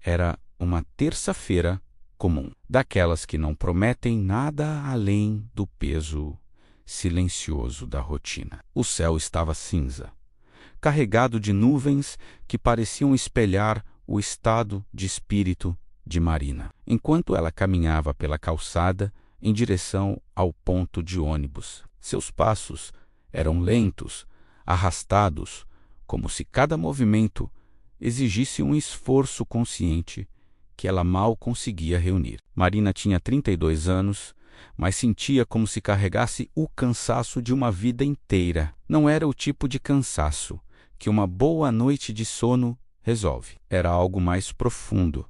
Era uma terça-feira comum, daquelas que não prometem nada além do peso silencioso da rotina. O céu estava cinza, carregado de nuvens que pareciam espelhar o estado de espírito de Marina, enquanto ela caminhava pela calçada em direção ao ponto de ônibus. Seus passos eram lentos, arrastados, como se cada movimento exigisse um esforço consciente que ela mal conseguia reunir. Marina tinha 32 anos, mas sentia como se carregasse o cansaço de uma vida inteira. Não era o tipo de cansaço que uma boa noite de sono resolve. Era algo mais profundo,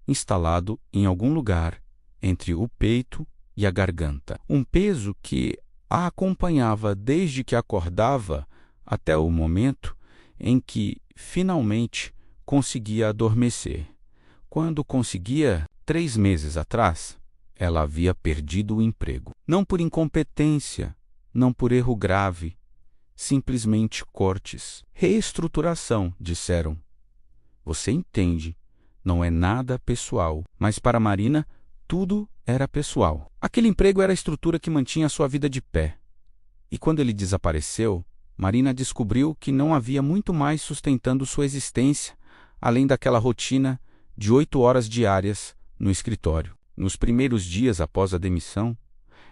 instalado em algum lugar entre o peito e a garganta. Um peso que a acompanhava desde que acordava até o momento em que finalmente conseguia adormecer. Quando conseguia, 3 meses atrás, ela havia perdido o emprego. Não por incompetência, não por erro grave, simplesmente cortes. Reestruturação, disseram. Você entende, não é nada pessoal. Mas para Marina, tudo era pessoal. Aquele emprego era a estrutura que mantinha sua vida de pé. E quando ele desapareceu, Marina descobriu que não havia muito mais sustentando sua existência, além daquela rotina de 8 horas diárias no escritório. Nos primeiros dias após a demissão,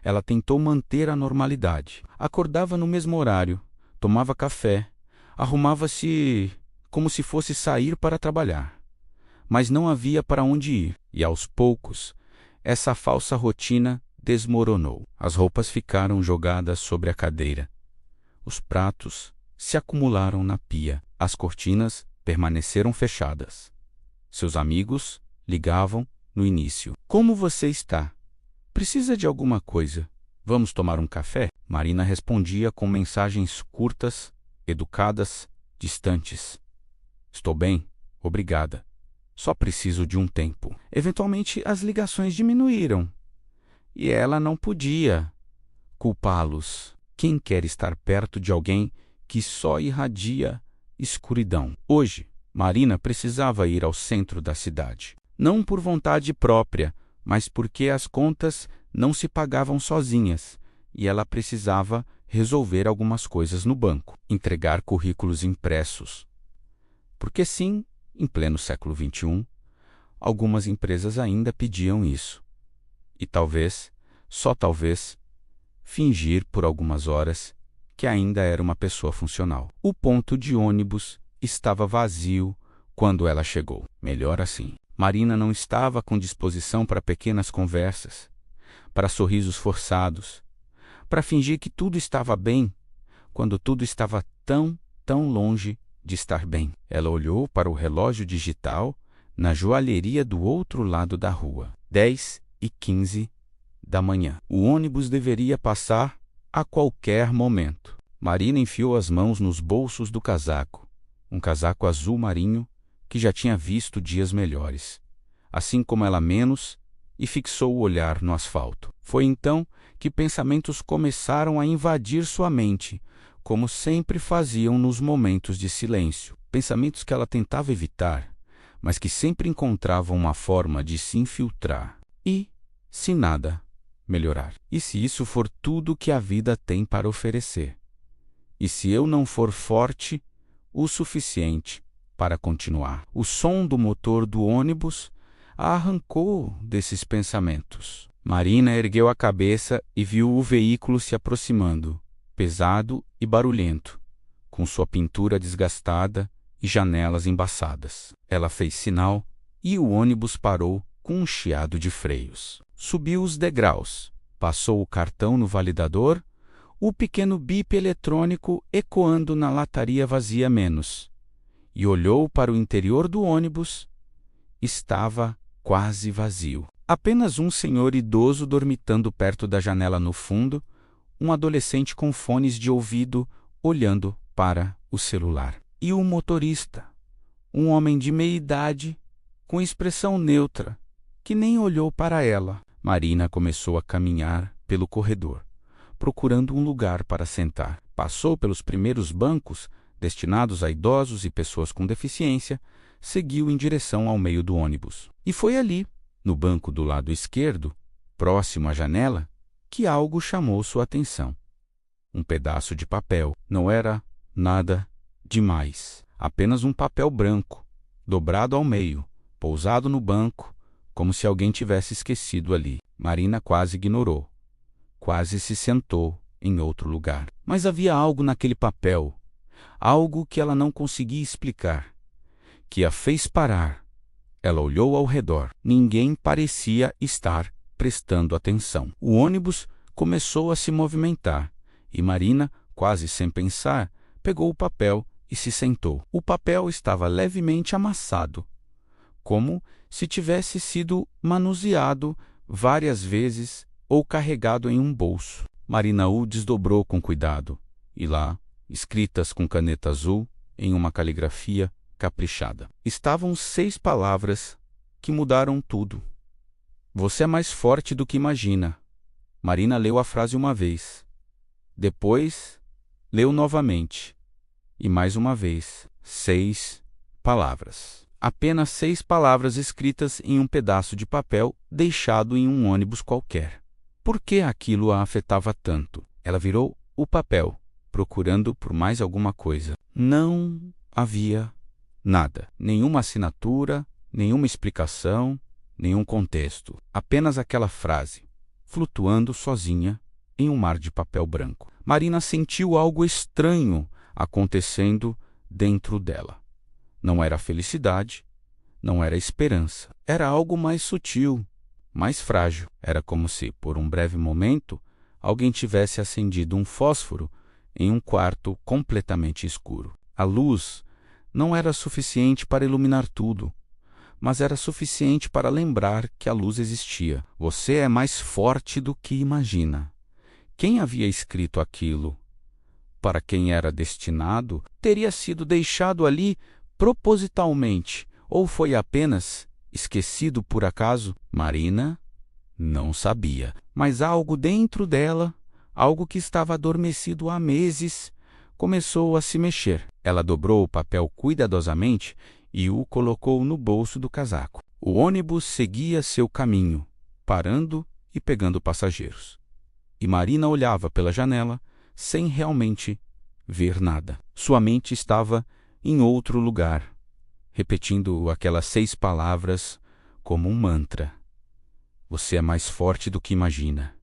ela tentou manter a normalidade. Acordava no mesmo horário, tomava café, arrumava-se como se fosse sair para trabalhar. Mas não havia para onde ir, e aos poucos, essa falsa rotina desmoronou. As roupas ficaram jogadas sobre a cadeira. Os pratos se acumularam na pia. As cortinas permaneceram fechadas. Seus amigos ligavam no início. Como você está? Precisa de alguma coisa? Vamos tomar um café? Marina respondia com mensagens curtas, educadas, distantes. Estou bem, obrigada. Só preciso de um tempo. Eventualmente, as ligações diminuíram. E ela não podia culpá-los. Quem quer estar perto de alguém que só irradia escuridão? Hoje, Marina precisava ir ao centro da cidade. Não por vontade própria, mas porque as contas não se pagavam sozinhas e ela precisava resolver algumas coisas no banco, entregar currículos impressos. Porque sim, em pleno século XXI, algumas empresas ainda pediam isso. E talvez, só talvez, fingir por algumas horas que ainda era uma pessoa funcional. O ponto de ônibus estava vazio quando ela chegou. Melhor assim. Marina não estava com disposição para pequenas conversas, para sorrisos forçados, para fingir que tudo estava bem, quando tudo estava tão longe de estar bem. Ela olhou para o relógio digital na joalheria do outro lado da rua. 10h15 da manhã. O ônibus deveria passar a qualquer momento. Marina enfiou as mãos nos bolsos do casaco, um casaco azul marinho que já tinha visto dias melhores, assim como ela menos, e fixou o olhar no asfalto. Foi então que pensamentos começaram a invadir sua mente, como sempre faziam nos momentos de silêncio. Pensamentos que ela tentava evitar, mas que sempre encontravam uma forma de se infiltrar. E, se nada melhorar? E se isso for tudo que a vida tem para oferecer? E se eu não for forte o suficiente para continuar? O som do motor do ônibus a arrancou desses pensamentos. Marina ergueu a cabeça e viu o veículo se aproximando, pesado e barulhento, com sua pintura desgastada e janelas embaçadas. Ela fez sinal e o ônibus parou com um chiado de freios. Subiu os degraus, passou o cartão no validador, o pequeno bip eletrônico ecoando na lataria vazia menos, e olhou para o interior do ônibus. Estava quase vazio. Apenas um senhor idoso dormitando perto da janela no fundo, um adolescente com fones de ouvido olhando para o celular. E o motorista, um homem de meia idade, com expressão neutra, que nem olhou para ela. Marina começou a caminhar pelo corredor, procurando um lugar para sentar. Passou pelos primeiros bancos, destinados a idosos e pessoas com deficiência, seguiu em direção ao meio do ônibus. E foi ali, no banco do lado esquerdo, próximo à janela, que algo chamou sua atenção. Um pedaço de papel. Não era nada demais. Apenas um papel branco, dobrado ao meio, pousado no banco, como se alguém tivesse esquecido ali. Marina quase ignorou. Quase se sentou em outro lugar. Mas havia algo naquele papel, algo que ela não conseguia explicar, que a fez parar. Ela olhou ao redor. Ninguém parecia estar prestando atenção. O ônibus começou a se movimentar e Marina, quase sem pensar, pegou o papel e se sentou. O papel estava levemente amassado, como se tivesse sido manuseado várias vezes ou carregado em um bolso. Marina o desdobrou com cuidado e lá, escritas com caneta azul em uma caligrafia caprichada, estavam 6 palavras que mudaram tudo. Você é mais forte do que imagina. Marina leu a frase uma vez. Depois, leu novamente. E mais uma vez. 6 palavras. Apenas 6 palavras escritas em um pedaço de papel deixado em um ônibus qualquer. Por que aquilo a afetava tanto? Ela virou o papel, procurando por mais alguma coisa. Não havia nada. Nenhuma assinatura, nenhuma explicação, nenhum contexto. Apenas aquela frase, flutuando sozinha em um mar de papel branco. Marina sentiu algo estranho acontecendo dentro dela. Não era felicidade, não era esperança. Era algo mais sutil, mais frágil. Era como se, por um breve momento, alguém tivesse acendido um fósforo em um quarto completamente escuro. A luz não era suficiente para iluminar tudo, mas era suficiente para lembrar que a luz existia. Você é mais forte do que imagina. Quem havia escrito aquilo? Para quem era destinado, teria sido deixado ali propositalmente, ou foi apenas esquecido por acaso? Marina não sabia, mas algo dentro dela, algo que estava adormecido há meses, começou a se mexer. Ela dobrou o papel cuidadosamente e o colocou no bolso do casaco. O ônibus seguia seu caminho, parando e pegando passageiros. E Marina olhava pela janela sem realmente ver nada. Sua mente estava em outro lugar, repetindo aquelas 6 palavras como um mantra. Você é mais forte do que imagina.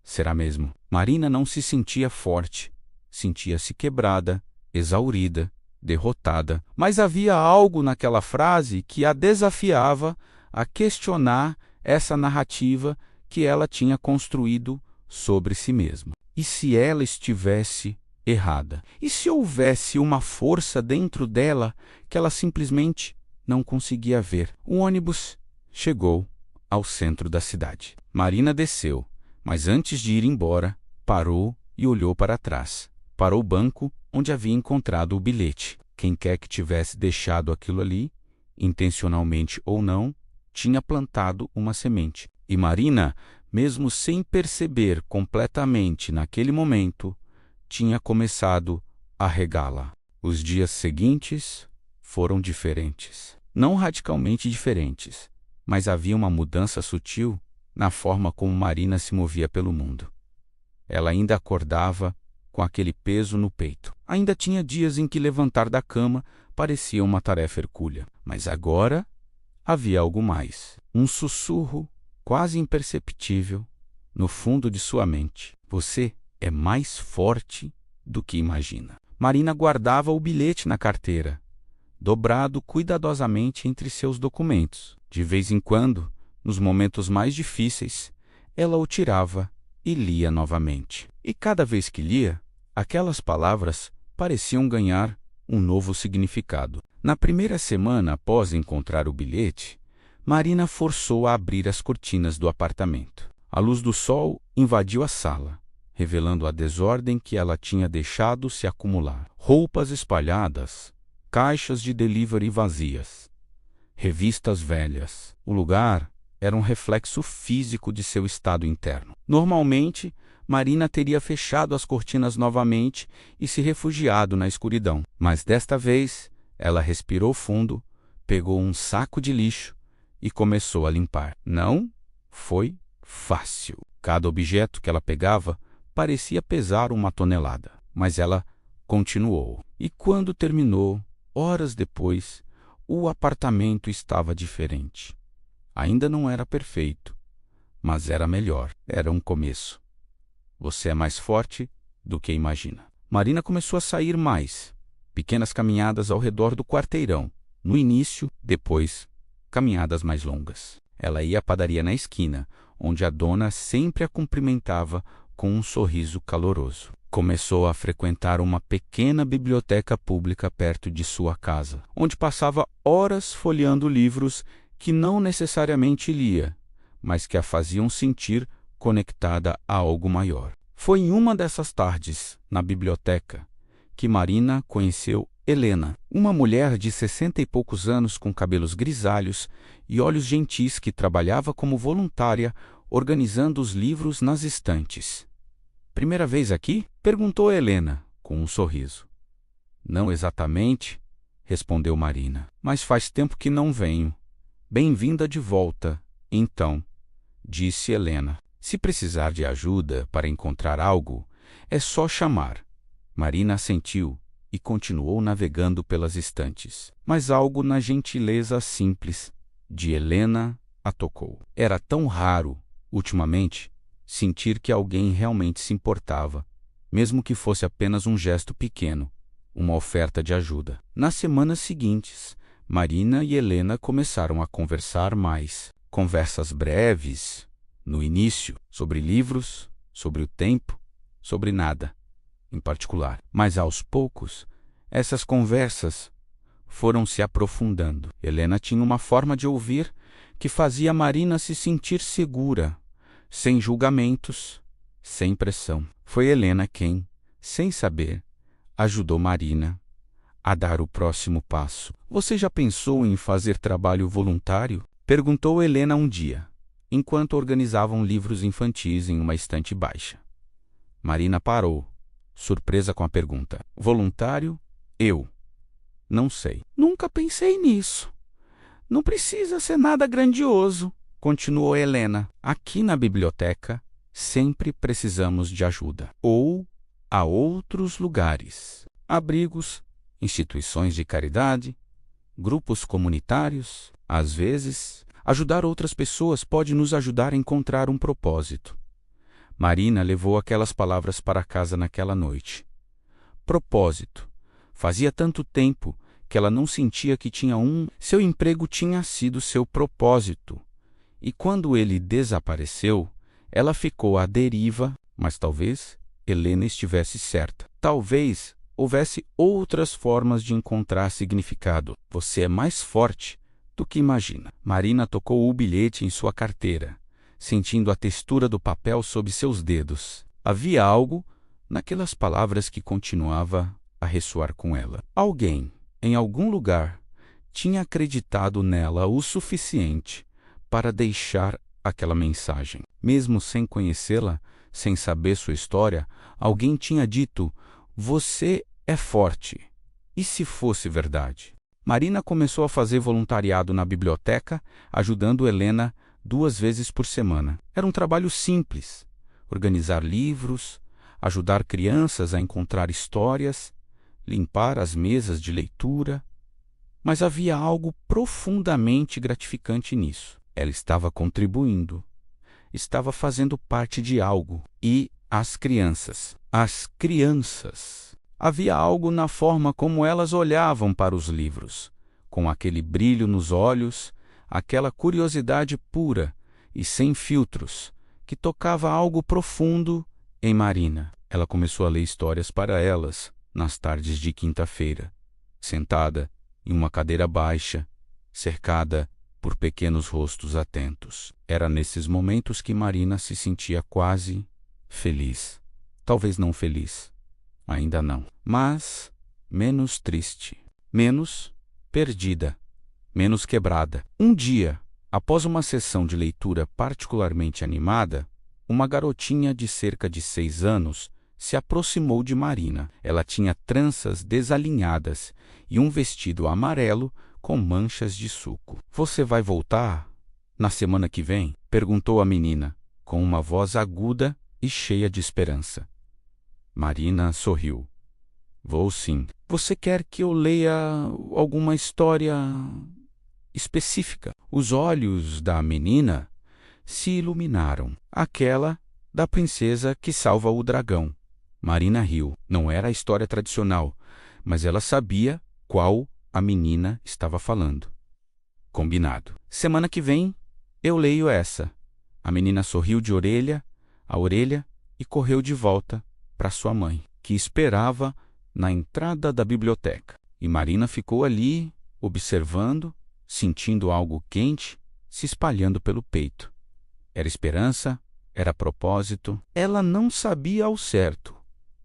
Será mesmo? Marina não se sentia forte. Sentia-se quebrada, exaurida, derrotada. Mas havia algo naquela frase que a desafiava a questionar essa narrativa que ela tinha construído sobre si mesma. E se ela estivesse errada? E se houvesse uma força dentro dela que ela simplesmente não conseguia ver? O ônibus chegou ao centro da cidade. Marina desceu, mas antes de ir embora, parou e olhou para trás, para o banco onde havia encontrado o bilhete. Quem quer que tivesse deixado aquilo ali, intencionalmente ou não, tinha plantado uma semente. E Marina, mesmo sem perceber completamente naquele momento, tinha começado a regá-la. Os dias seguintes foram diferentes. Não radicalmente diferentes, mas havia uma mudança sutil na forma como Marina se movia pelo mundo. Ela ainda acordava com aquele peso no peito. Ainda tinha dias em que levantar da cama parecia uma tarefa hercúlea. Mas agora havia algo mais. Um sussurro quase imperceptível no fundo de sua mente. Você é mais forte do que imagina. Marina guardava o bilhete na carteira, dobrado cuidadosamente entre seus documentos. De vez em quando, nos momentos mais difíceis, ela o tirava e lia novamente. E cada vez que lia, aquelas palavras pareciam ganhar um novo significado. Na primeira semana após encontrar o bilhete, Marina forçou a abrir as cortinas do apartamento. A luz do sol invadiu a sala, revelando a desordem que ela tinha deixado se acumular. Roupas espalhadas, caixas de delivery vazias, revistas velhas. O lugar era um reflexo físico de seu estado interno. Normalmente, Marina teria fechado as cortinas novamente e se refugiado na escuridão. Mas desta vez, ela respirou fundo, pegou um saco de lixo e começou a limpar. Não foi fácil. Cada objeto que ela pegava parecia pesar 1 tonelada, mas ela continuou. E quando terminou, horas depois, o apartamento estava diferente. Ainda não era perfeito, mas era melhor. Era um começo. Você é mais forte do que imagina. Marina começou a sair mais. Pequenas caminhadas ao redor do quarteirão. No início, depois, caminhadas mais longas. Ela ia à padaria na esquina, onde a dona sempre a cumprimentava com um sorriso caloroso. Começou a frequentar uma pequena biblioteca pública perto de sua casa, onde passava horas folheando livros que não necessariamente lia, mas que a faziam sentir conectada a algo maior. Foi em uma dessas tardes, na biblioteca, que Marina conheceu Helena, uma mulher de 60 e poucos anos com cabelos grisalhos e olhos gentis que trabalhava como voluntária organizando os livros nas estantes. Primeira vez aqui? Perguntou Helena, com um sorriso. Não exatamente, respondeu Marina, mas faz tempo que não venho. Bem-vinda de volta, então, disse Helena. Se precisar de ajuda para encontrar algo, é só chamar. Marina assentiu e continuou navegando pelas estantes. Mas algo na gentileza simples de Helena a tocou. Era tão raro, ultimamente, sentir que alguém realmente se importava, mesmo que fosse apenas um gesto pequeno, uma oferta de ajuda. Nas semanas seguintes, Marina e Helena começaram a conversar mais. Conversas breves, no início, sobre livros, sobre o tempo, sobre nada em particular. Mas aos poucos, essas conversas foram se aprofundando. Helena tinha uma forma de ouvir que fazia Marina se sentir segura, sem julgamentos, sem pressão. Foi Helena quem, sem saber, ajudou Marina a dar o próximo passo. Você já pensou em fazer trabalho voluntário? Perguntou Helena um dia, enquanto organizavam livros infantis em uma estante baixa. Marina parou, surpresa com a pergunta. Voluntário? Eu. Não sei. Nunca pensei nisso. Não precisa ser nada grandioso, continuou Helena. Aqui na biblioteca, sempre precisamos de ajuda. Ou a outros lugares. Abrigos, instituições de caridade, grupos comunitários. Às vezes, ajudar outras pessoas pode nos ajudar a encontrar um propósito. Marina levou aquelas palavras para casa naquela noite. Propósito. Fazia tanto tempo que ela não sentia que tinha um. Seu emprego tinha sido seu propósito. E quando ele desapareceu, ela ficou à deriva, mas talvez Helena estivesse certa. Talvez houvesse outras formas de encontrar significado. Você é mais forte do que imagina. Marina tocou o bilhete em sua carteira, sentindo a textura do papel sob seus dedos. Havia algo naquelas palavras que continuava a ressoar com ela. Alguém, em algum lugar, tinha acreditado nela o suficiente para deixar aquela mensagem. Mesmo sem conhecê-la, sem saber sua história, alguém tinha dito: você é forte. E se fosse verdade? Marina começou a fazer voluntariado na biblioteca, ajudando Helena 2 vezes por semana. Era um trabalho simples: organizar livros, ajudar crianças a encontrar histórias, limpar as mesas de leitura. Mas havia algo profundamente gratificante nisso. Ela estava contribuindo, estava fazendo parte de algo. E as crianças. Havia algo na forma como elas olhavam para os livros, com aquele brilho nos olhos, aquela curiosidade pura e sem filtros, que tocava algo profundo em Marina. Ela começou a ler histórias para elas nas tardes de quinta-feira, sentada em uma cadeira baixa, cercada por pequenos rostos atentos. Era nesses momentos que Marina se sentia quase feliz. Talvez não feliz, ainda não, mas menos triste, menos perdida, menos quebrada. Um dia, após uma sessão de leitura particularmente animada, uma garotinha de cerca de 6 anos se aproximou de Marina. Ela tinha tranças desalinhadas e um vestido amarelo com manchas de suco. Você vai voltar na semana que vem? Perguntou a menina, com uma voz aguda e cheia de esperança. Marina sorriu. Vou sim. Você quer que eu leia alguma história específica? Os olhos da menina se iluminaram. Aquela da princesa que salva o dragão. Marina riu. Não era a história tradicional, mas ela sabia qual a menina estava falando. Combinado. Semana que vem eu leio essa. A menina sorriu de orelha a orelha e correu de volta para sua mãe, que esperava na entrada da biblioteca. E Marina ficou ali, observando, sentindo algo quente se espalhando pelo peito. Era esperança, era propósito. Ela não sabia ao certo,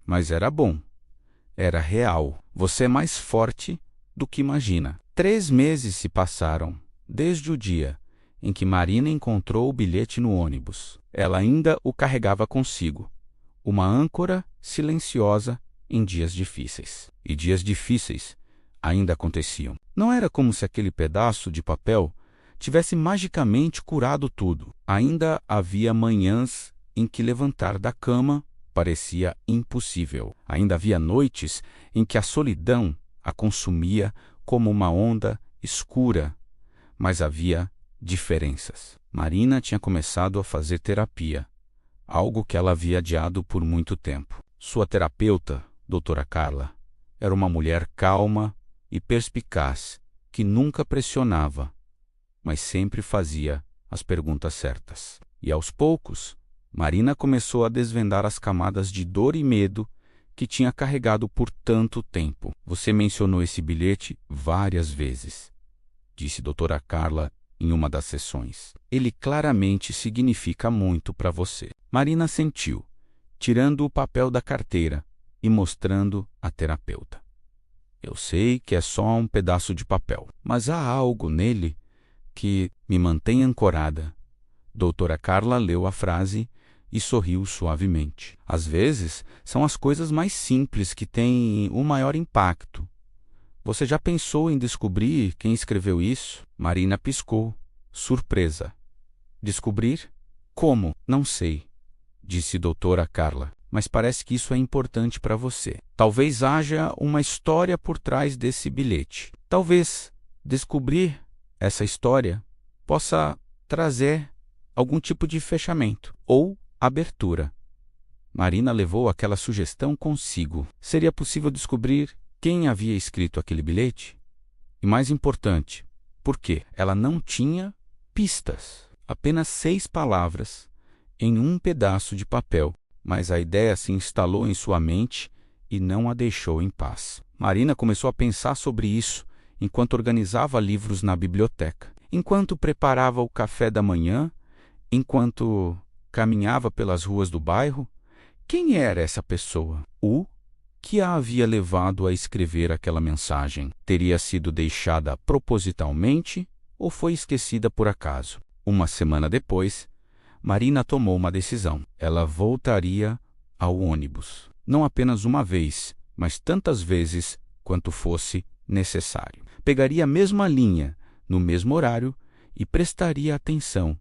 mas era bom. Era real. Você é mais forte do que imagina. 3 meses se passaram, desde o dia em que Marina encontrou o bilhete no ônibus. Ela ainda o carregava consigo. Uma âncora silenciosa em dias difíceis. E dias difíceis ainda aconteciam. Não era como se aquele pedaço de papel tivesse magicamente curado tudo. Ainda havia manhãs em que levantar da cama parecia impossível. Ainda havia noites em que a solidão a consumia como uma onda escura. Mas havia diferenças. Marina tinha começado a fazer terapia, algo que ela havia adiado por muito tempo. Sua terapeuta, doutora Carla, era uma mulher calma e perspicaz, que nunca pressionava, mas sempre fazia as perguntas certas. E aos poucos, Marina começou a desvendar as camadas de dor e medo que tinha carregado por tanto tempo. Você mencionou esse bilhete várias vezes, disse doutora Carla em uma das sessões. Ele claramente significa muito para você. Marina sentiu, tirando o papel da carteira e mostrando à terapeuta. Eu sei que é só um pedaço de papel, mas há algo nele que me mantém ancorada. Doutora Carla leu a frase e sorriu suavemente. Às vezes, são as coisas mais simples que têm o maior impacto. Você já pensou em descobrir quem escreveu isso? Marina piscou, surpresa. Descobrir? Como? Não sei, disse doutora Carla, mas parece que isso é importante para você. Talvez haja uma história por trás desse bilhete. Talvez descobrir essa história possa trazer algum tipo de fechamento ou abertura. Marina levou aquela sugestão consigo. Seria possível descobrir quem havia escrito aquele bilhete? E mais importante, por quê? Ela não tinha pistas. Apenas 6 palavras em um pedaço de papel, mas a ideia se instalou em sua mente e não a deixou em paz. Marina começou a pensar sobre isso enquanto organizava livros na biblioteca, enquanto preparava o café da manhã, enquanto caminhava pelas ruas do bairro. Quem era essa pessoa? O que a havia levado a escrever aquela mensagem? Teria sido deixada propositalmente ou foi esquecida por acaso? Uma semana depois, Marina tomou uma decisão. Ela voltaria ao ônibus. Não apenas uma vez, mas tantas vezes quanto fosse necessário. Pegaria a mesma linha, no mesmo horário, e prestaria atenção.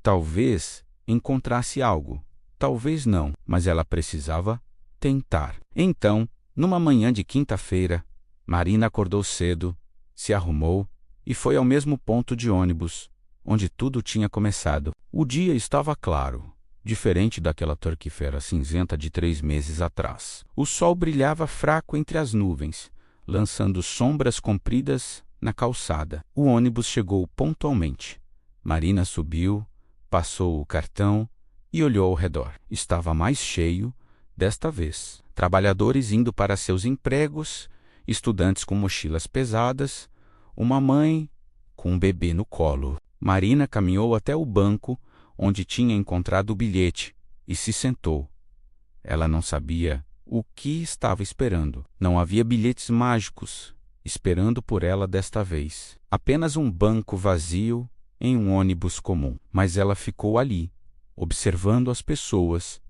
Talvez encontrasse algo, talvez não, mas ela precisava tentar. Então, numa manhã de quinta-feira, Marina acordou cedo, se arrumou e foi ao mesmo ponto de ônibus onde tudo tinha começado. O dia estava claro, diferente daquela terça-feira cinzenta de 3 meses atrás. O sol brilhava fraco entre as nuvens, lançando sombras compridas na calçada. O ônibus chegou pontualmente. Marina subiu, passou o cartão e olhou ao redor. Estava mais cheio desta vez. Trabalhadores indo para seus empregos, estudantes com mochilas pesadas, uma mãe com um bebê no colo. Marina caminhou até o banco onde tinha encontrado o bilhete e se sentou. Ela não sabia o que estava esperando. Não havia bilhetes mágicos esperando por ela desta vez. Apenas um banco vazio em um ônibus comum. Mas ela ficou ali, observando as pessoas,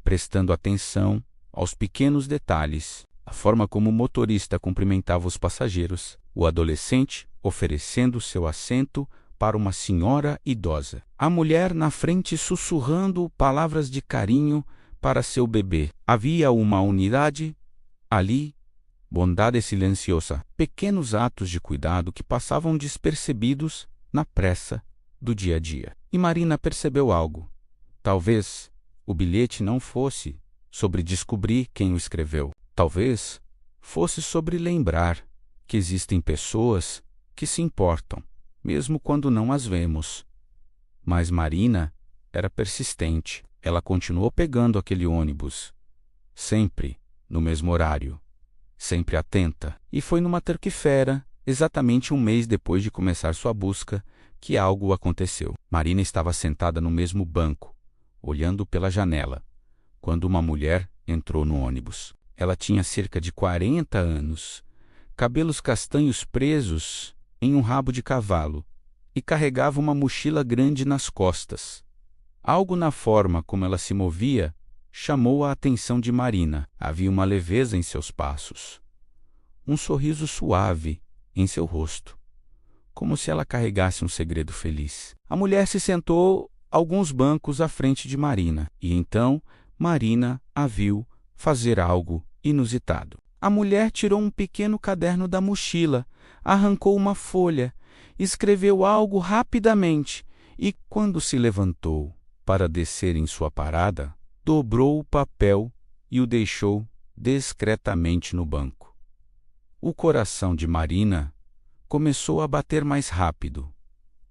prestando atenção aos pequenos detalhes, a forma como o motorista cumprimentava os passageiros, o adolescente oferecendo seu assento para uma senhora idosa. A mulher na frente sussurrando palavras de carinho para seu bebê. Havia uma unidade ali, bondade silenciosa, pequenos atos de cuidado que passavam despercebidos na pressa do dia a dia. E Marina percebeu algo. Talvez o bilhete não fosse sobre descobrir quem o escreveu. Talvez fosse sobre lembrar que existem pessoas que se importam, mesmo quando não as vemos. Mas Marina era persistente. Ela continuou pegando aquele ônibus, sempre no mesmo horário, sempre atenta. E foi numa terça-feira, exatamente um mês depois de começar sua busca, que algo aconteceu. Marina estava sentada no mesmo banco, olhando pela janela, quando uma mulher entrou no ônibus. Ela tinha cerca de 40 anos, cabelos castanhos presos em um rabo de cavalo, e carregava uma mochila grande nas costas. Algo na forma como ela se movia chamou a atenção de Marina. Havia uma leveza em seus passos, um sorriso suave em seu rosto, como se ela carregasse um segredo feliz. A mulher se sentou alguns bancos à frente de Marina, e então Marina a viu fazer algo inusitado. A mulher tirou um pequeno caderno da mochila, arrancou uma folha, escreveu algo rapidamente e, quando se levantou para descer em sua parada, dobrou o papel e o deixou discretamente no banco. O coração de Marina começou a bater mais rápido.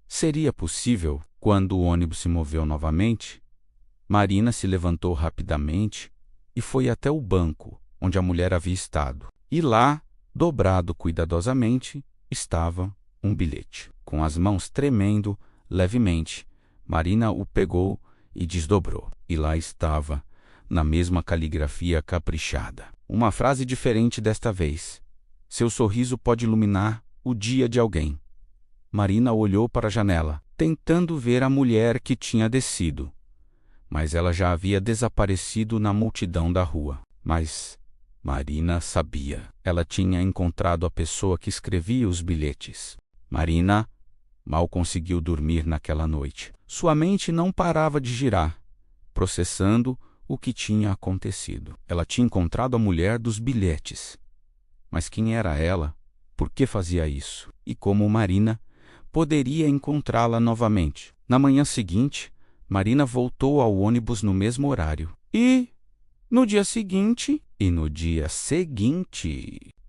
Seria possível? Quando o ônibus se moveu novamente, Marina se levantou rapidamente e foi até o banco onde a mulher havia estado. E lá, dobrado cuidadosamente, estava um bilhete. Com as mãos tremendo levemente, Marina o pegou e desdobrou. E lá estava, na mesma caligrafia caprichada, uma frase diferente desta vez. Seu sorriso pode iluminar o dia de alguém. Marina olhou para a janela, tentando ver a mulher que tinha descido. Mas ela já havia desaparecido na multidão da rua. Mas Marina sabia. Ela tinha encontrado a pessoa que escrevia os bilhetes. Marina mal conseguiu dormir naquela noite. Sua mente não parava de girar, processando o que tinha acontecido. Ela tinha encontrado a mulher dos bilhetes. Mas quem era ela? Por que fazia isso? E como Marina poderia encontrá-la novamente? Na manhã seguinte, Marina voltou ao ônibus no mesmo horário. E no dia seguinte,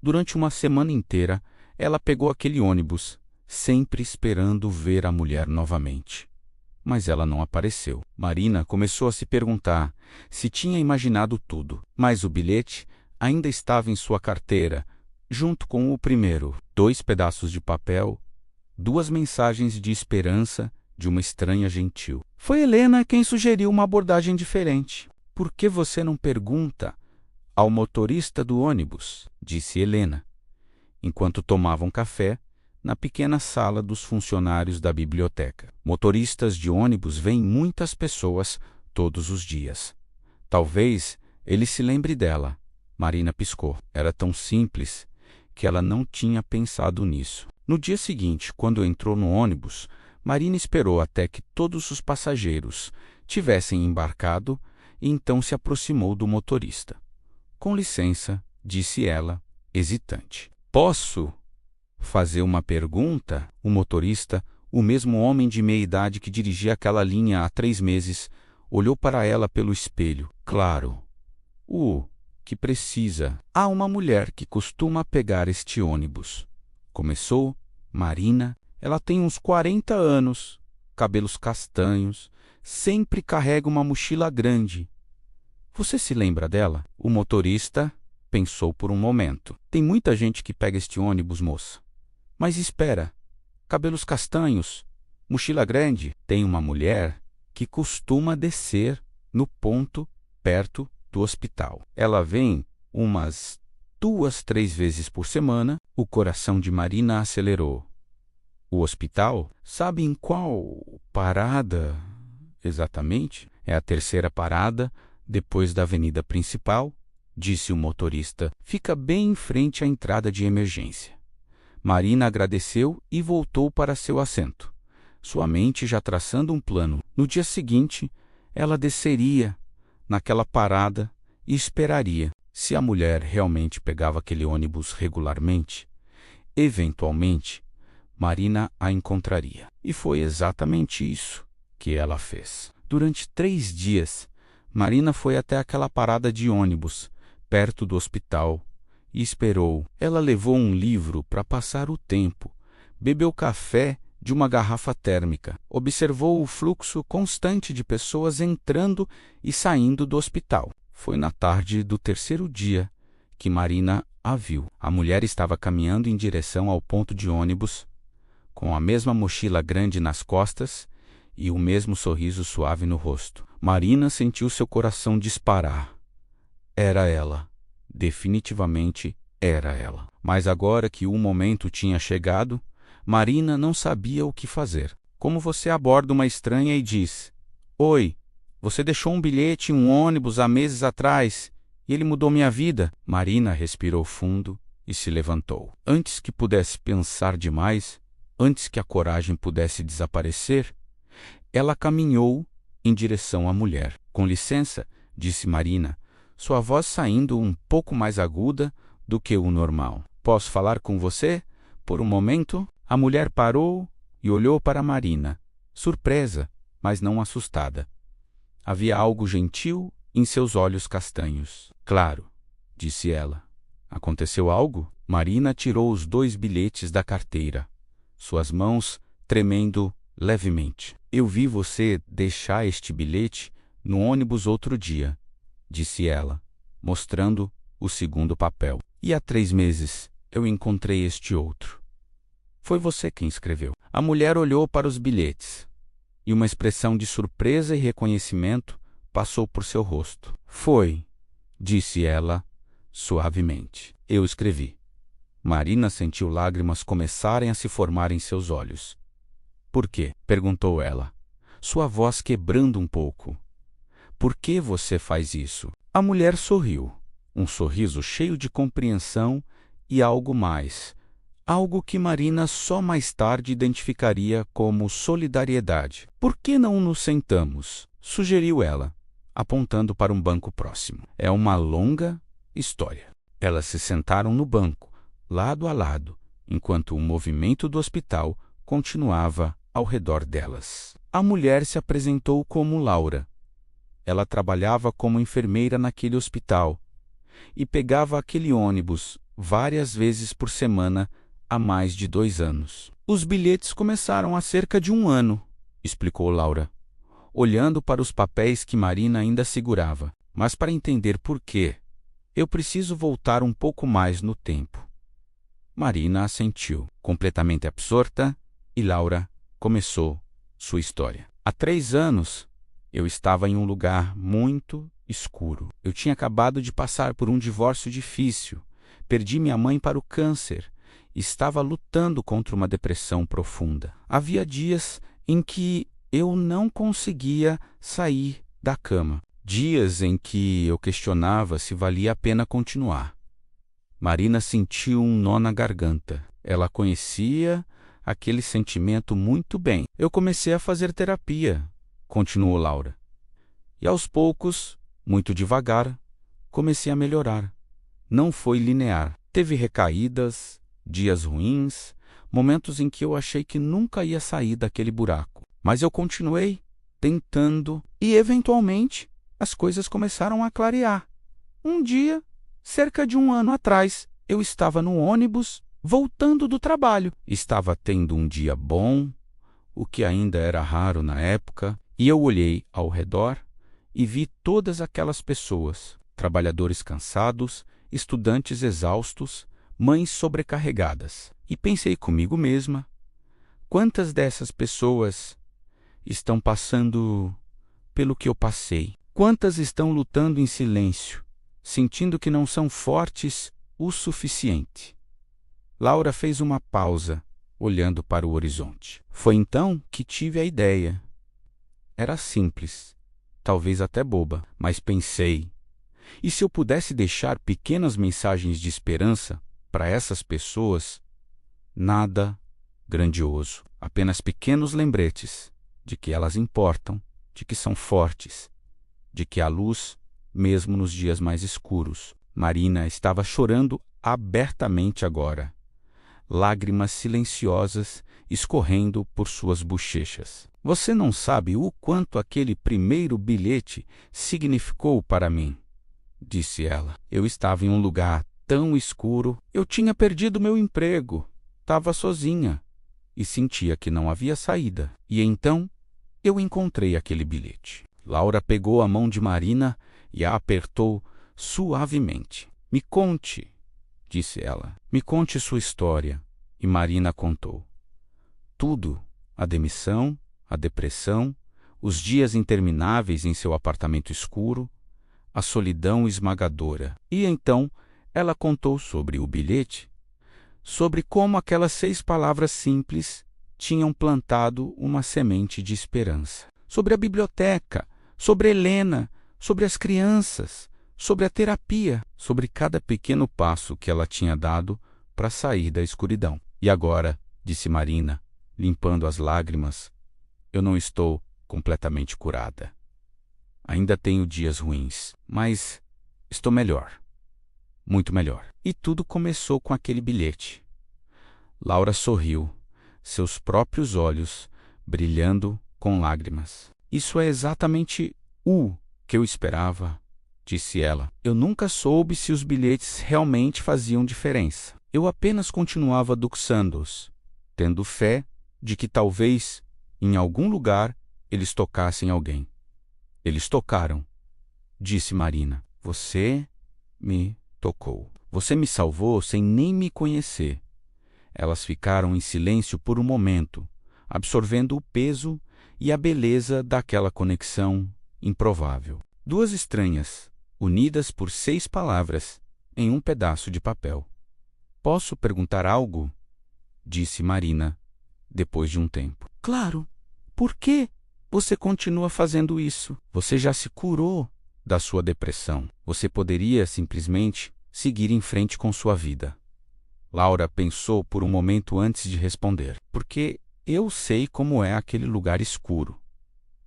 durante uma semana inteira, ela pegou aquele ônibus, sempre esperando ver a mulher novamente. Mas ela não apareceu. Marina começou a se perguntar se tinha imaginado tudo. Mas o bilhete ainda estava em sua carteira, junto com o primeiro. 2 pedaços de papel, 2 mensagens de esperança de uma estranha gentil. Foi Helena quem sugeriu uma abordagem diferente. Por que você não pergunta ao motorista do ônibus? Disse Helena, enquanto tomavam café na pequena sala dos funcionários da biblioteca. Motoristas de ônibus veem muitas pessoas todos os dias. Talvez ele se lembre dela. Marina piscou. Era tão simples que ela não tinha pensado nisso. No dia seguinte, quando entrou no ônibus, Marina esperou até que todos os passageiros tivessem embarcado e então se aproximou do motorista. Com licença, disse ela, hesitante. Posso fazer uma pergunta? O motorista, o mesmo homem de meia idade que dirigia aquela linha há 3 meses, olhou para ela pelo espelho. Claro. Que precisa? Há uma mulher que costuma pegar este ônibus. Começou Marina. Ela tem uns 40 anos, cabelos castanhos, sempre carrega uma mochila grande. Você se lembra dela? O motorista pensou por um momento. Tem muita gente que pega este ônibus, moça. Mas espera, cabelos castanhos, mochila grande. Tem uma mulher que costuma descer no ponto perto do hospital. Ela vem umas 2, 3 vezes por semana. O coração de Marina acelerou. O hospital? Sabe em qual parada exatamente? É a 3ª parada depois da avenida principal, disse o motorista. Fica bem em frente à entrada de emergência. Marina agradeceu e voltou para seu assento, sua mente já traçando um plano. No dia seguinte, ela desceria naquela parada e esperaria. Se a mulher realmente pegava aquele ônibus regularmente, eventualmente, Marina a encontraria. E foi exatamente isso que ela fez. Durante 3 dias, Marina foi até aquela parada de ônibus, perto do hospital, e esperou. Ela levou um livro para passar o tempo, bebeu café de uma garrafa térmica, observou o fluxo constante de pessoas entrando e saindo do hospital. Foi na tarde do 3º dia que Marina a viu. A mulher estava caminhando em direção ao ponto de ônibus, com a mesma mochila grande nas costas e o mesmo sorriso suave no rosto. Marina sentiu seu coração disparar. Era ela. Definitivamente era ela. Mas agora que o momento tinha chegado, Marina não sabia o que fazer. Como você aborda uma estranha e diz: "Oi, você deixou um bilhete em um ônibus há meses atrás e ele mudou minha vida." Marina respirou fundo e se levantou. Antes que pudesse pensar demais, antes que a coragem pudesse desaparecer, ela caminhou em direção à mulher. "Com licença", disse Marina, sua voz saindo um pouco mais aguda do que o normal. "Posso falar com você por um momento?" A mulher parou e olhou para Marina, surpresa, mas não assustada. Havia algo gentil em seus olhos castanhos. "Claro", disse ela. "Aconteceu algo?" Marina tirou os 2 bilhetes da carteira, suas mãos tremendo levemente. "Eu vi você deixar este bilhete no ônibus outro dia", disse ela, mostrando o segundo papel. "E há 3 meses eu encontrei este outro. Foi você quem escreveu." A mulher olhou para os bilhetes e uma expressão de surpresa e reconhecimento passou por seu rosto. "Foi", disse ela suavemente. "Eu escrevi." Marina sentiu lágrimas começarem a se formar em seus olhos. "Por quê?" perguntou ela, sua voz quebrando um pouco. "Por que você faz isso?" A mulher sorriu, um sorriso cheio de compreensão e algo mais. Algo que Marina só mais tarde identificaria como solidariedade. "Por que não nos sentamos?" sugeriu ela, apontando para um banco próximo. "É uma longa história." Elas se sentaram no banco, lado a lado, enquanto o movimento do hospital continuava ao redor delas. A mulher se apresentou como Laura. Ela trabalhava como enfermeira naquele hospital e pegava aquele ônibus várias vezes por semana há mais de 2 anos. "Os bilhetes começaram há cerca de 1 ano", explicou Laura, olhando para os papéis que Marina ainda segurava. "Mas para entender por quê, eu preciso voltar um pouco mais no tempo." Marina assentiu, completamente absorta, e Laura começou sua história. "Há 3 anos, eu estava em um lugar muito escuro. Eu tinha acabado de passar por um divórcio difícil, perdi minha mãe para o câncer, estava lutando contra uma depressão profunda. Havia dias em que eu não conseguia sair da cama. Dias em que eu questionava se valia a pena continuar." Marina sentiu um nó na garganta. Ela conhecia aquele sentimento muito bem. "Eu comecei a fazer terapia", continuou Laura. "E aos poucos, muito devagar, comecei a melhorar. Não foi linear. Teve recaídas, dias ruins, momentos em que eu achei que nunca ia sair daquele buraco. Mas eu continuei tentando e, eventualmente, as coisas começaram a clarear. Um dia, cerca de 1 ano atrás, eu estava no ônibus, voltando do trabalho. Estava tendo um dia bom, o que ainda era raro na época, e eu olhei ao redor e vi todas aquelas pessoas, trabalhadores cansados, estudantes exaustos, mães sobrecarregadas. E pensei comigo mesma, quantas dessas pessoas estão passando pelo que eu passei? Quantas estão lutando em silêncio, sentindo que não são fortes o suficiente?" Laura fez uma pausa, olhando para o horizonte. Foi então que tive a ideia. Era simples, talvez até boba, mas pensei, e se eu pudesse deixar pequenas mensagens de esperança para essas pessoas, Nada grandioso, apenas pequenos lembretes de que elas importam, de que são fortes, de que há luz mesmo nos dias mais escuros. Marina estava chorando abertamente agora, lágrimas silenciosas escorrendo por suas bochechas. Você não sabe o quanto aquele primeiro bilhete significou para mim, disse ela. Eu estava em um lugar tão escuro, eu tinha perdido meu emprego, estava sozinha e sentia que não havia saída. E então eu encontrei aquele bilhete. Laura pegou a mão de Marina e a apertou suavemente. Me conte, disse ela. Me conte sua história. E Marina contou. Tudo, a demissão, a depressão, os dias intermináveis em seu apartamento escuro, a solidão esmagadora. E então ela contou sobre o bilhete, sobre como aquelas 6 palavras simples tinham plantado uma semente de esperança. Sobre a biblioteca, sobre Helena, sobre as crianças, sobre a terapia, sobre cada pequeno passo que ela tinha dado para sair da escuridão. E agora, disse Marina, limpando as lágrimas, eu não estou completamente curada. Ainda tenho dias ruins, mas estou melhor. Muito melhor. E tudo começou com aquele bilhete. Laura sorriu, seus próprios olhos brilhando com lágrimas. Isso é exatamente o que eu esperava, disse ela. Eu nunca soube se os bilhetes realmente faziam diferença. Eu apenas continuava duxando-os, tendo fé de que talvez, em algum lugar, eles tocassem alguém. Eles tocaram, disse Marina. Você me tocou. Você me salvou sem nem me conhecer. Elas ficaram em silêncio por um momento, absorvendo o peso e a beleza daquela conexão improvável. 2 estranhas, unidas por 6 palavras em um pedaço de papel. Posso perguntar algo? Disse Marina, depois de um tempo. Claro. Por que você continua fazendo isso? Você já se curou da sua depressão. Você poderia simplesmente seguir em frente com sua vida. Laura pensou por um momento antes de responder. Porque eu sei como é aquele lugar escuro,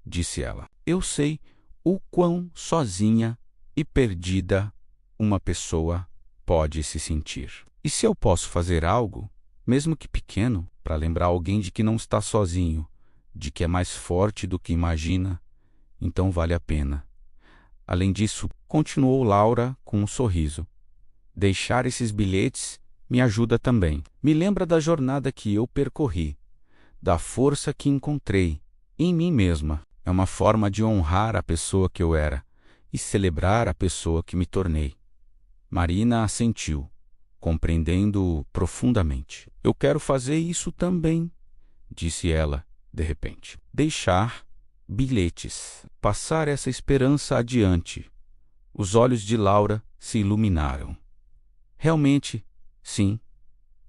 disse ela. Eu sei o quão sozinha e perdida uma pessoa pode se sentir. E se eu posso fazer algo, mesmo que pequeno, para lembrar alguém de que não está sozinho, de que é mais forte do que imagina, então vale a pena. Além disso, continuou Laura com um sorriso, deixar esses bilhetes me ajuda também. Me lembra da jornada que eu percorri, da força que encontrei em mim mesma. É uma forma de honrar a pessoa que eu era e celebrar a pessoa que me tornei. Marina assentiu, compreendendo profundamente. Eu quero fazer isso também, disse ela, de repente. Deixar bilhetes, passar essa esperança adiante. Os olhos de Laura se iluminaram. Realmente, sim,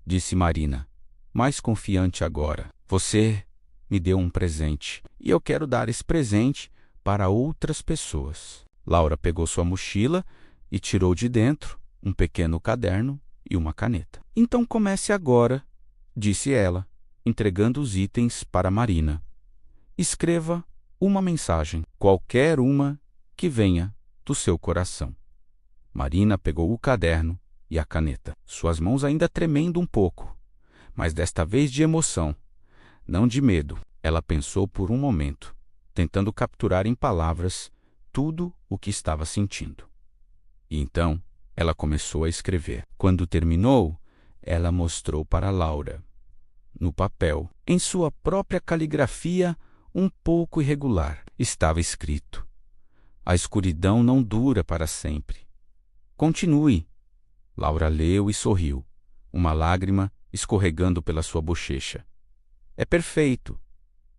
disse Marina, mais confiante agora. Você me deu um presente e eu quero dar esse presente para outras pessoas. Laura pegou sua mochila e tirou de dentro um pequeno caderno e uma caneta. Então comece agora, disse ela, entregando os itens para Marina. Escreva uma mensagem, qualquer uma que venha do seu coração. Marina pegou o caderno e a caneta, suas mãos ainda tremendo um pouco, mas desta vez de emoção, não de medo. Ela pensou por um momento, tentando capturar em palavras tudo o que estava sentindo. E então ela começou a escrever. Quando terminou, ela mostrou para Laura. No papel, em sua própria caligrafia um pouco irregular, estava escrito: a escuridão não dura para sempre. Continue. Laura leu e sorriu, uma lágrima escorregando pela sua bochecha. É perfeito,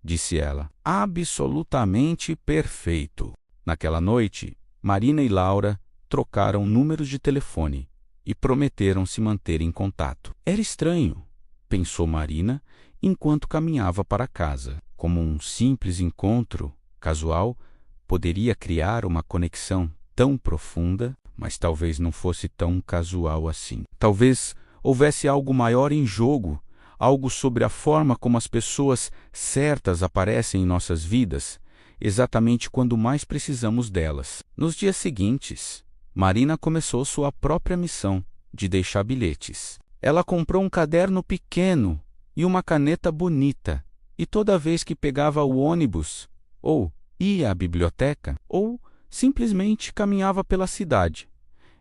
disse ela. Absolutamente perfeito. Naquela noite, Marina e Laura trocaram números de telefone e prometeram se manter em contato. Era estranho, pensou Marina enquanto caminhava para casa. Como um simples encontro casual poderia criar uma conexão tão profunda, mas talvez não fosse tão casual assim. Talvez houvesse algo maior em jogo, algo sobre a forma como as pessoas certas aparecem em nossas vidas, exatamente quando mais precisamos delas. Nos dias seguintes, Marina começou sua própria missão de deixar bilhetes. Ela comprou um caderno pequeno e uma caneta bonita, e toda vez que pegava o ônibus, ou ia à biblioteca, ou simplesmente caminhava pela cidade,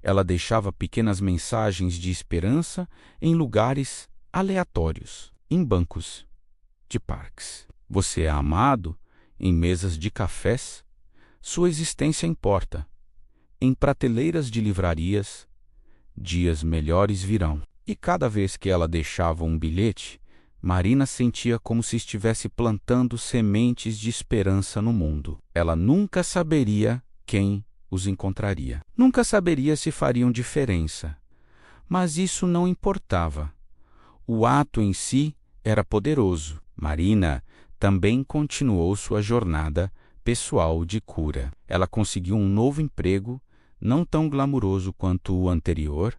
ela deixava pequenas mensagens de esperança em lugares aleatórios, em bancos de parques. Você é amado em mesas de cafés? Sua existência importa. Em prateleiras de livrarias, dias melhores virão. E cada vez que ela deixava um bilhete, Marina sentia como se estivesse plantando sementes de esperança no mundo. Ela nunca saberia quem os encontraria. Nunca saberia se fariam diferença. Mas isso não importava. O ato em si era poderoso. Marina também continuou sua jornada pessoal de cura. Ela conseguiu um novo emprego, não tão glamuroso quanto o anterior,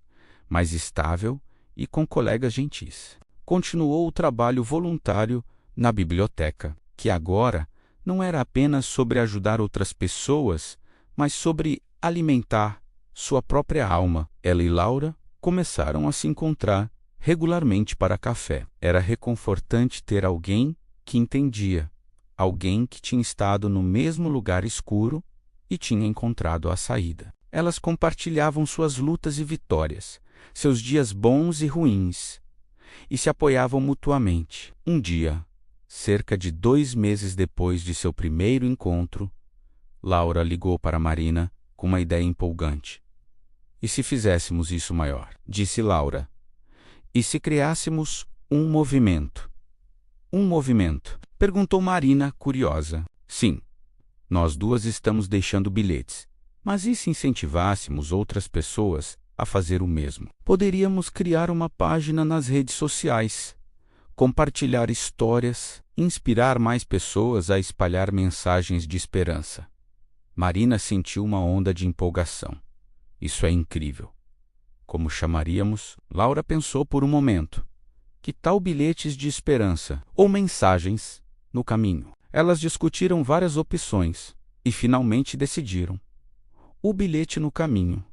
mas estável e com colegas gentis. Continuou o trabalho voluntário na biblioteca, que agora não era apenas sobre ajudar outras pessoas, mas sobre alimentar sua própria alma. Ela e Laura começaram a se encontrar regularmente para café. Era reconfortante ter alguém que entendia, alguém que tinha estado no mesmo lugar escuro e tinha encontrado a saída. Elas compartilhavam suas lutas e vitórias, seus dias bons e ruins, e se apoiavam mutuamente. Um dia, cerca de 2 meses depois de seu primeiro encontro, Laura ligou para Marina com uma ideia empolgante. E se fizéssemos isso maior? Disse Laura. E se criássemos um movimento? Um movimento? Perguntou Marina, curiosa. Sim, nós duas estamos deixando bilhetes. Mas e se incentivássemos outras pessoas a fazer o mesmo? Poderíamos criar uma página nas redes sociais, compartilhar histórias, inspirar mais pessoas a espalhar mensagens de esperança. Marina sentiu uma onda de empolgação. Isso é incrível. Como chamaríamos? Laura pensou por um momento. Que tal bilhetes de esperança ou mensagens no caminho? Elas discutiram várias opções e finalmente decidiram. O bilhete no caminho.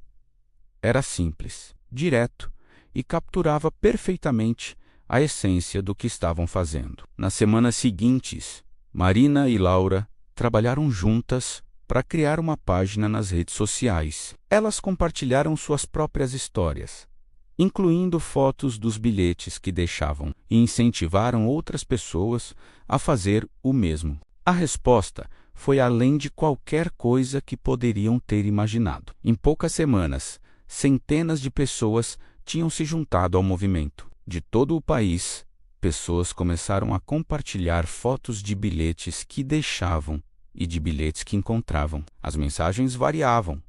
Era simples, direto e capturava perfeitamente a essência do que estavam fazendo. Nas semanas seguintes, Marina e Laura trabalharam juntas para criar uma página nas redes sociais. Elas compartilharam suas próprias histórias, incluindo fotos dos bilhetes que deixavam, e incentivaram outras pessoas a fazer o mesmo. A resposta foi além de qualquer coisa que poderiam ter imaginado. Em poucas semanas, centenas de pessoas tinham se juntado ao movimento. De todo o país, pessoas começaram a compartilhar fotos de bilhetes que deixavam e de bilhetes que encontravam. As mensagens variavam,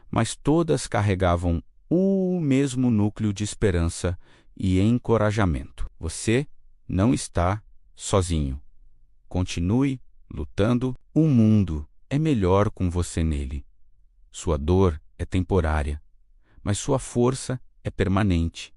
mas todas carregavam o mesmo núcleo de esperança e encorajamento. Você não está sozinho. Continue lutando. O mundo é melhor com você nele. Sua dor é temporária, mas sua força é permanente.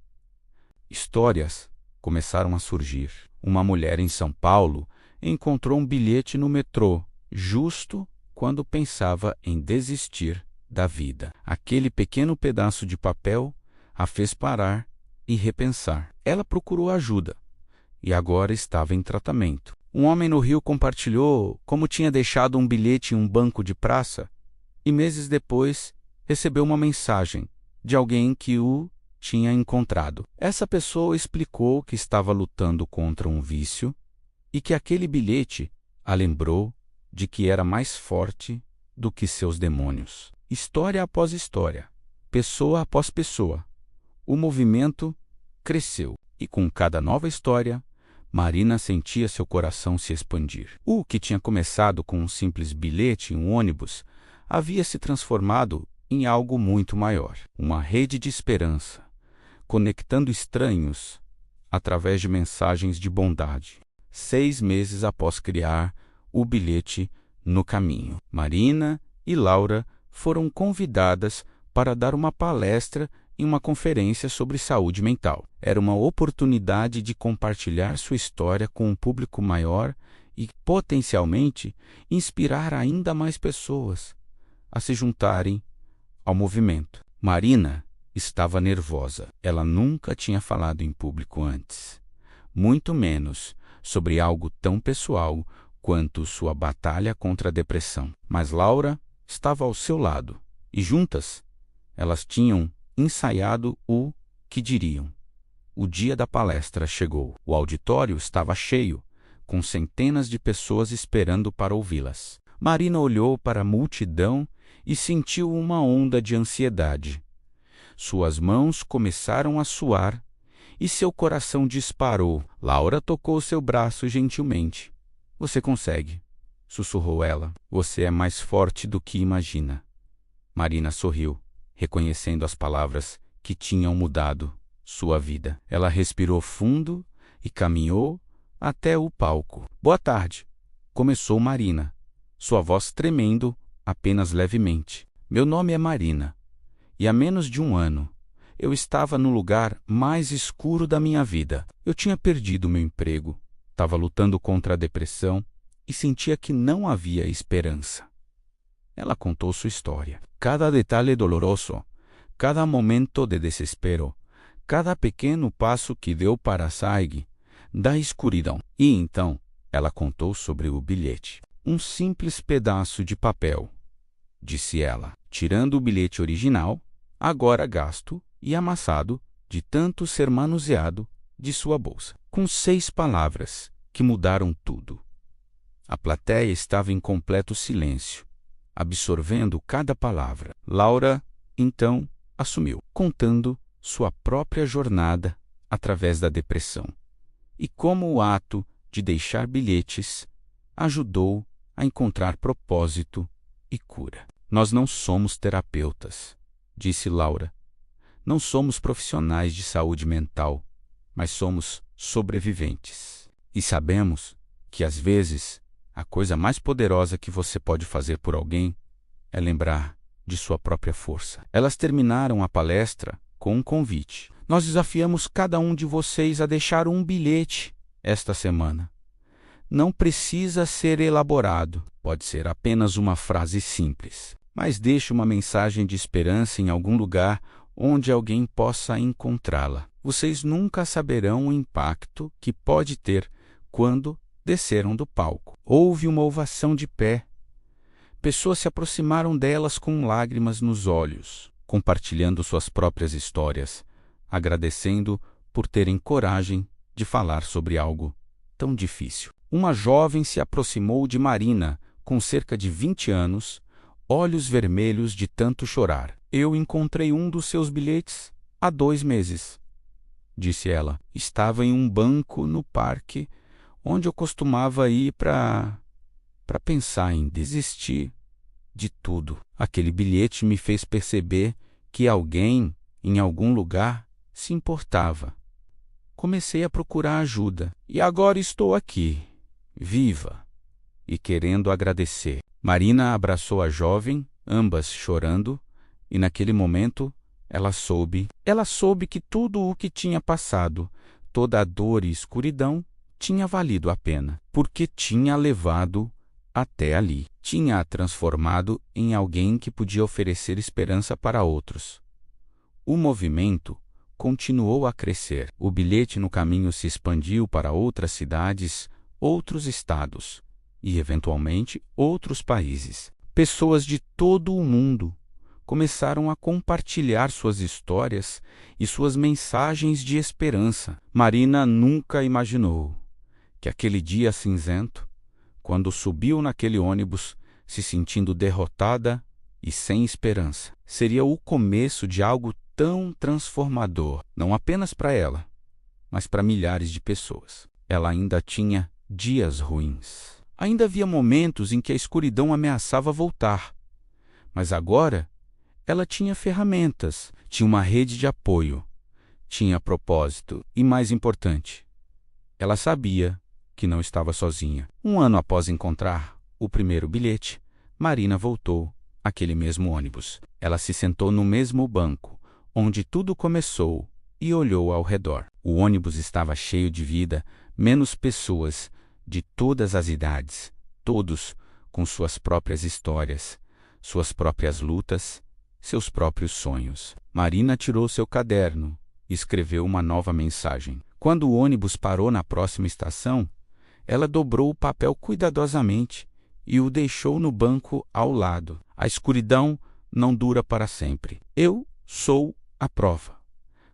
Histórias começaram a surgir. Uma mulher em São Paulo encontrou um bilhete no metrô, justo quando pensava em desistir da vida. Aquele pequeno pedaço de papel a fez parar e repensar. Ela procurou ajuda e agora estava em tratamento. Um homem no Rio compartilhou como tinha deixado um bilhete em um banco de praça e meses depois recebeu uma mensagem de alguém que o tinha encontrado. Essa pessoa explicou que estava lutando contra um vício e que aquele bilhete a lembrou de que era mais forte do que seus demônios. História após história, pessoa após pessoa, o movimento cresceu e com cada nova história, Marina sentia seu coração se expandir. O que tinha começado com um simples bilhete em um ônibus havia se transformado em algo muito maior. Uma rede de esperança, conectando estranhos através de mensagens de bondade. 6 meses após criar o bilhete no caminho, Marina e Laura foram convidadas para dar uma palestra em uma conferência sobre saúde mental. Era uma oportunidade de compartilhar sua história com um público maior e, potencialmente, inspirar ainda mais pessoas a se juntarem ao movimento. Marina estava nervosa. Ela nunca tinha falado em público antes, muito menos sobre algo tão pessoal quanto sua batalha contra a depressão. Mas Laura estava ao seu lado e juntas elas tinham ensaiado o que diriam. O dia da palestra chegou. O auditório estava cheio, com centenas de pessoas esperando para ouvi-las. Marina olhou para a multidão e sentiu uma onda de ansiedade. Suas mãos começaram a suar e seu coração disparou. Laura tocou seu braço gentilmente. Você consegue, sussurrou ela. Você é mais forte do que imagina. Marina sorriu, reconhecendo as palavras que tinham mudado sua vida. Ela respirou fundo e caminhou até o palco. Boa tarde, começou Marina, sua voz tremendo apenas levemente. Meu nome é Marina, e há menos de um ano eu estava no lugar mais escuro da minha vida. Eu tinha perdido meu emprego, estava lutando contra a depressão e sentia que não havia esperança. Ela contou sua história. Cada detalhe doloroso, cada momento de desespero, cada pequeno passo que deu para sair da escuridão. E então ela contou sobre o bilhete. Um simples pedaço de papel, disse ela, tirando o bilhete original, agora gasto e amassado de tanto ser manuseado, de sua bolsa, com 6 palavras que mudaram tudo. A plateia estava em completo silêncio, absorvendo cada palavra. Laura, então, assumiu, contando sua própria jornada através da depressão e como o ato de deixar bilhetes ajudou a encontrar propósito e cura. Nós não somos terapeutas, disse Laura. Não somos profissionais de saúde mental, mas somos sobreviventes. E sabemos que, às vezes, a coisa mais poderosa que você pode fazer por alguém é lembrar de sua própria força. Elas terminaram a palestra com um convite. Nós desafiamos cada um de vocês a deixar um bilhete esta semana. Não precisa ser elaborado, pode ser apenas uma frase simples, mas deixe uma mensagem de esperança em algum lugar onde alguém possa encontrá-la. Vocês nunca saberão o impacto que pode ter quando desceram do palco. Houve uma ovação de pé. Pessoas se aproximaram delas com lágrimas nos olhos, compartilhando suas próprias histórias, agradecendo por terem coragem de falar sobre algo tão difícil. Uma jovem se aproximou de Marina, com cerca de 20 anos, olhos vermelhos de tanto chorar. Eu encontrei um dos seus bilhetes há 2 meses, disse ela. Estava em um banco no parque, onde eu costumava ir para pensar em desistir de tudo. Aquele bilhete me fez perceber que alguém, em algum lugar, se importava. Comecei a procurar ajuda e agora estou aqui, viva e querendo agradecer. Marina abraçou a jovem, ambas chorando, e naquele momento ela soube que tudo o que tinha passado, toda a dor e escuridão, tinha valido a pena, porque tinha levado até ali. Tinha-a transformado em alguém que podia oferecer esperança para outros. O movimento continuou a crescer. O bilhete no caminho se expandiu para outras cidades, outros estados e, eventualmente, outros países. Pessoas de todo o mundo começaram a compartilhar suas histórias e suas mensagens de esperança. Marina nunca imaginou que aquele dia cinzento, quando subiu naquele ônibus, se sentindo derrotada e sem esperança, seria o começo de algo tão transformador, não apenas para ela, mas para milhares de pessoas. Ela ainda tinha dias ruins. Ainda havia momentos em que a escuridão ameaçava voltar, mas agora ela tinha ferramentas, tinha uma rede de apoio, tinha propósito e, mais importante, ela sabia que não estava sozinha. 1 ano após encontrar o primeiro bilhete, Marina voltou àquele mesmo ônibus. Ela se sentou no mesmo banco, onde tudo começou, e olhou ao redor. O ônibus estava cheio de vida, menos pessoas de todas as idades, todos com suas próprias histórias, suas próprias lutas, seus próprios sonhos. Marina tirou seu caderno e escreveu uma nova mensagem. Quando o ônibus parou na próxima estação, ela dobrou o papel cuidadosamente e o deixou no banco ao lado. A escuridão não dura para sempre. Eu sou a prova.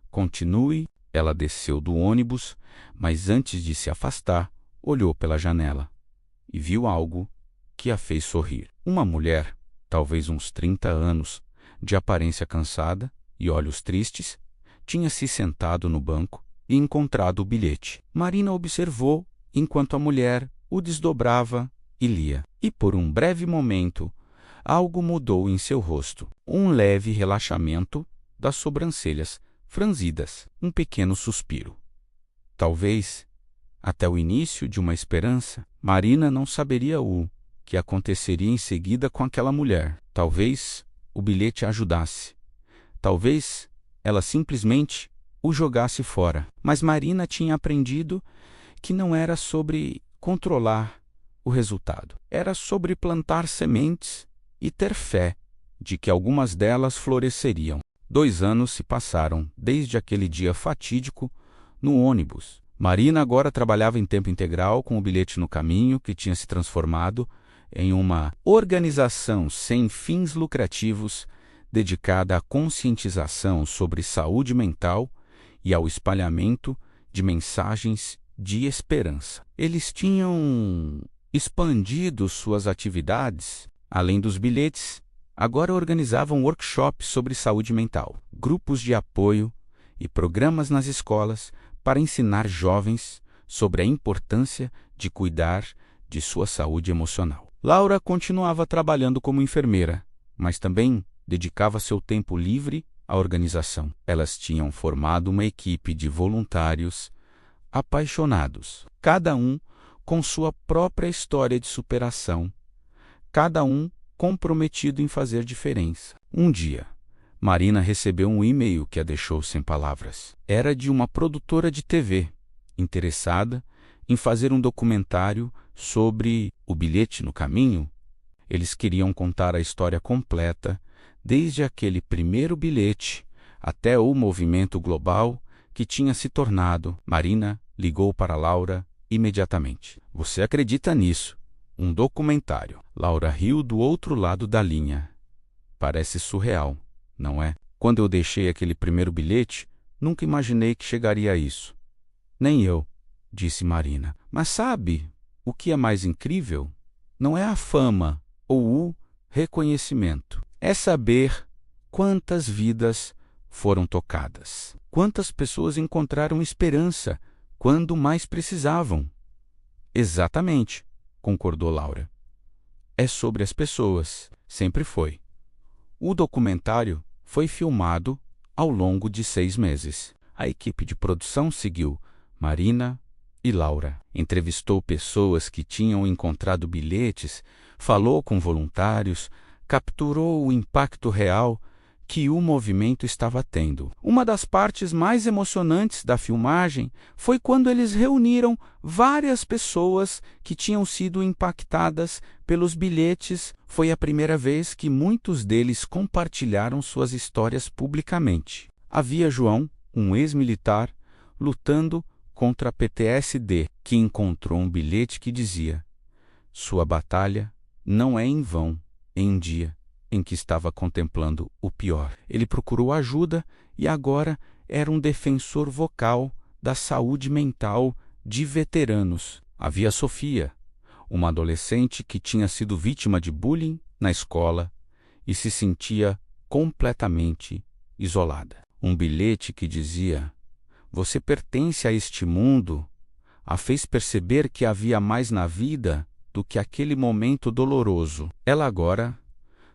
Continue. Ela desceu do ônibus, mas antes de se afastar, olhou pela janela e viu algo que a fez sorrir. Uma mulher, talvez uns 30 anos, de aparência cansada e olhos tristes, tinha se sentado no banco e encontrado o bilhete. Marina observou enquanto a mulher o desdobrava e lia. E por um breve momento, algo mudou em seu rosto. Um leve relaxamento das sobrancelhas franzidas, um pequeno suspiro. Talvez até o início de uma esperança. Marina não saberia o que aconteceria em seguida com aquela mulher. Talvez o bilhete a ajudasse. Talvez ela simplesmente o jogasse fora. Mas Marina tinha aprendido que não era sobre controlar o resultado. Era sobre plantar sementes e ter fé de que algumas delas floresceriam. 2 anos se passaram desde aquele dia fatídico no ônibus. Marina agora trabalhava em tempo integral com o bilhete no caminho, que tinha se transformado em uma organização sem fins lucrativos dedicada à conscientização sobre saúde mental e ao espalhamento de mensagens de esperança. Eles tinham expandido suas atividades, além dos bilhetes. Agora organizavam workshops sobre saúde mental, grupos de apoio e programas nas escolas para ensinar jovens sobre a importância de cuidar de sua saúde emocional. Laura continuava trabalhando como enfermeira, mas também dedicava seu tempo livre à organização. Elas tinham formado uma equipe de voluntários apaixonados, cada um com sua própria história de superação, cada um comprometido em fazer diferença. Um dia, Marina recebeu um e-mail que a deixou sem palavras. Era de uma produtora de TV, interessada em fazer um documentário sobre o bilhete no caminho. Eles queriam contar a história completa, desde aquele primeiro bilhete até o movimento global que tinha se tornado. Marina ligou para Laura imediatamente. Você acredita nisso? Um documentário. Laura riu do outro lado da linha. Parece surreal, não é? Quando eu deixei aquele primeiro bilhete, nunca imaginei que chegaria a isso. Nem eu, disse Marina. Mas sabe o que é mais incrível? Não é a fama ou o reconhecimento. É saber quantas vidas foram tocadas. Quantas pessoas encontraram esperança quando mais precisavam. Exatamente, concordou Laura. É sobre as pessoas, sempre foi. O documentário foi filmado ao longo de 6 meses. A equipe de produção seguiu Marina e Laura. Entrevistou pessoas que tinham encontrado bilhetes, falou com voluntários, capturou o impacto real que o movimento estava tendo. Uma das partes mais emocionantes da filmagem foi quando eles reuniram várias pessoas que tinham sido impactadas pelos bilhetes. Foi a primeira vez que muitos deles compartilharam suas histórias publicamente. Havia João, um ex-militar, lutando contra a PTSD, que encontrou um bilhete que dizia: "Sua batalha não é em vão", em um dia em que estava contemplando o pior. Ele procurou ajuda e agora era um defensor vocal da saúde mental de veteranos. Havia Sofia, uma adolescente que tinha sido vítima de bullying na escola e se sentia completamente isolada. Um bilhete que dizia: "Você pertence a este mundo", a fez perceber que havia mais na vida do que aquele momento doloroso. Ela agora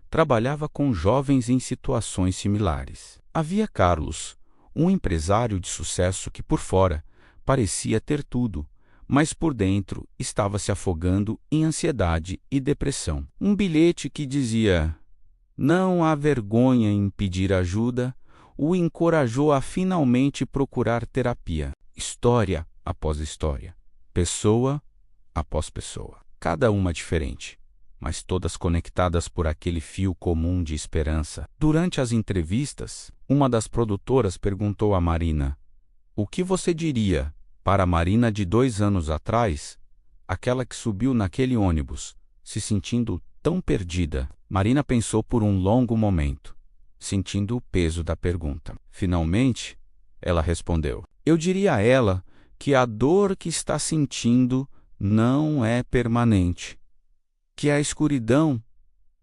trabalhava com jovens em situações similares. Havia Carlos, um empresário de sucesso que por fora parecia ter tudo, mas por dentro estava se afogando em ansiedade e depressão. Um bilhete que dizia: "Não há vergonha em pedir ajuda, o encorajou a finalmente procurar terapia. História após história, pessoa após pessoa, cada uma diferente, mas todas conectadas por aquele fio comum de esperança. Durante as entrevistas, uma das produtoras perguntou a Marina: "O que você diria para a Marina de 2 anos atrás, aquela que subiu naquele ônibus, se sentindo tão perdida?" Marina pensou por um longo momento, sentindo o peso da pergunta. Finalmente, ela respondeu: "Eu diria a ela que a dor que está sentindo não é permanente, que a escuridão,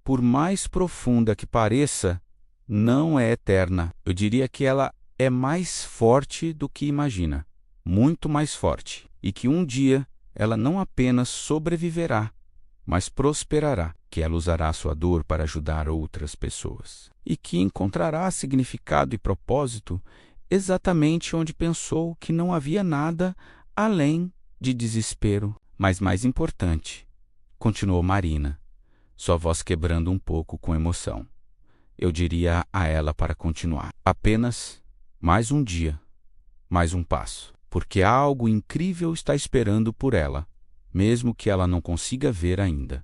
por mais profunda que pareça, não é eterna. Eu diria que ela é mais forte do que imagina, muito mais forte, e que um dia ela não apenas sobreviverá, mas prosperará, que ela usará sua dor para ajudar outras pessoas, e que encontrará significado e propósito exatamente onde pensou que não havia nada além de desespero. Mas mais importante", continuou Marina, sua voz quebrando um pouco com emoção, "eu diria a ela para continuar. Apenas mais um dia, mais um passo, porque algo incrível está esperando por ela, mesmo que ela não consiga ver ainda."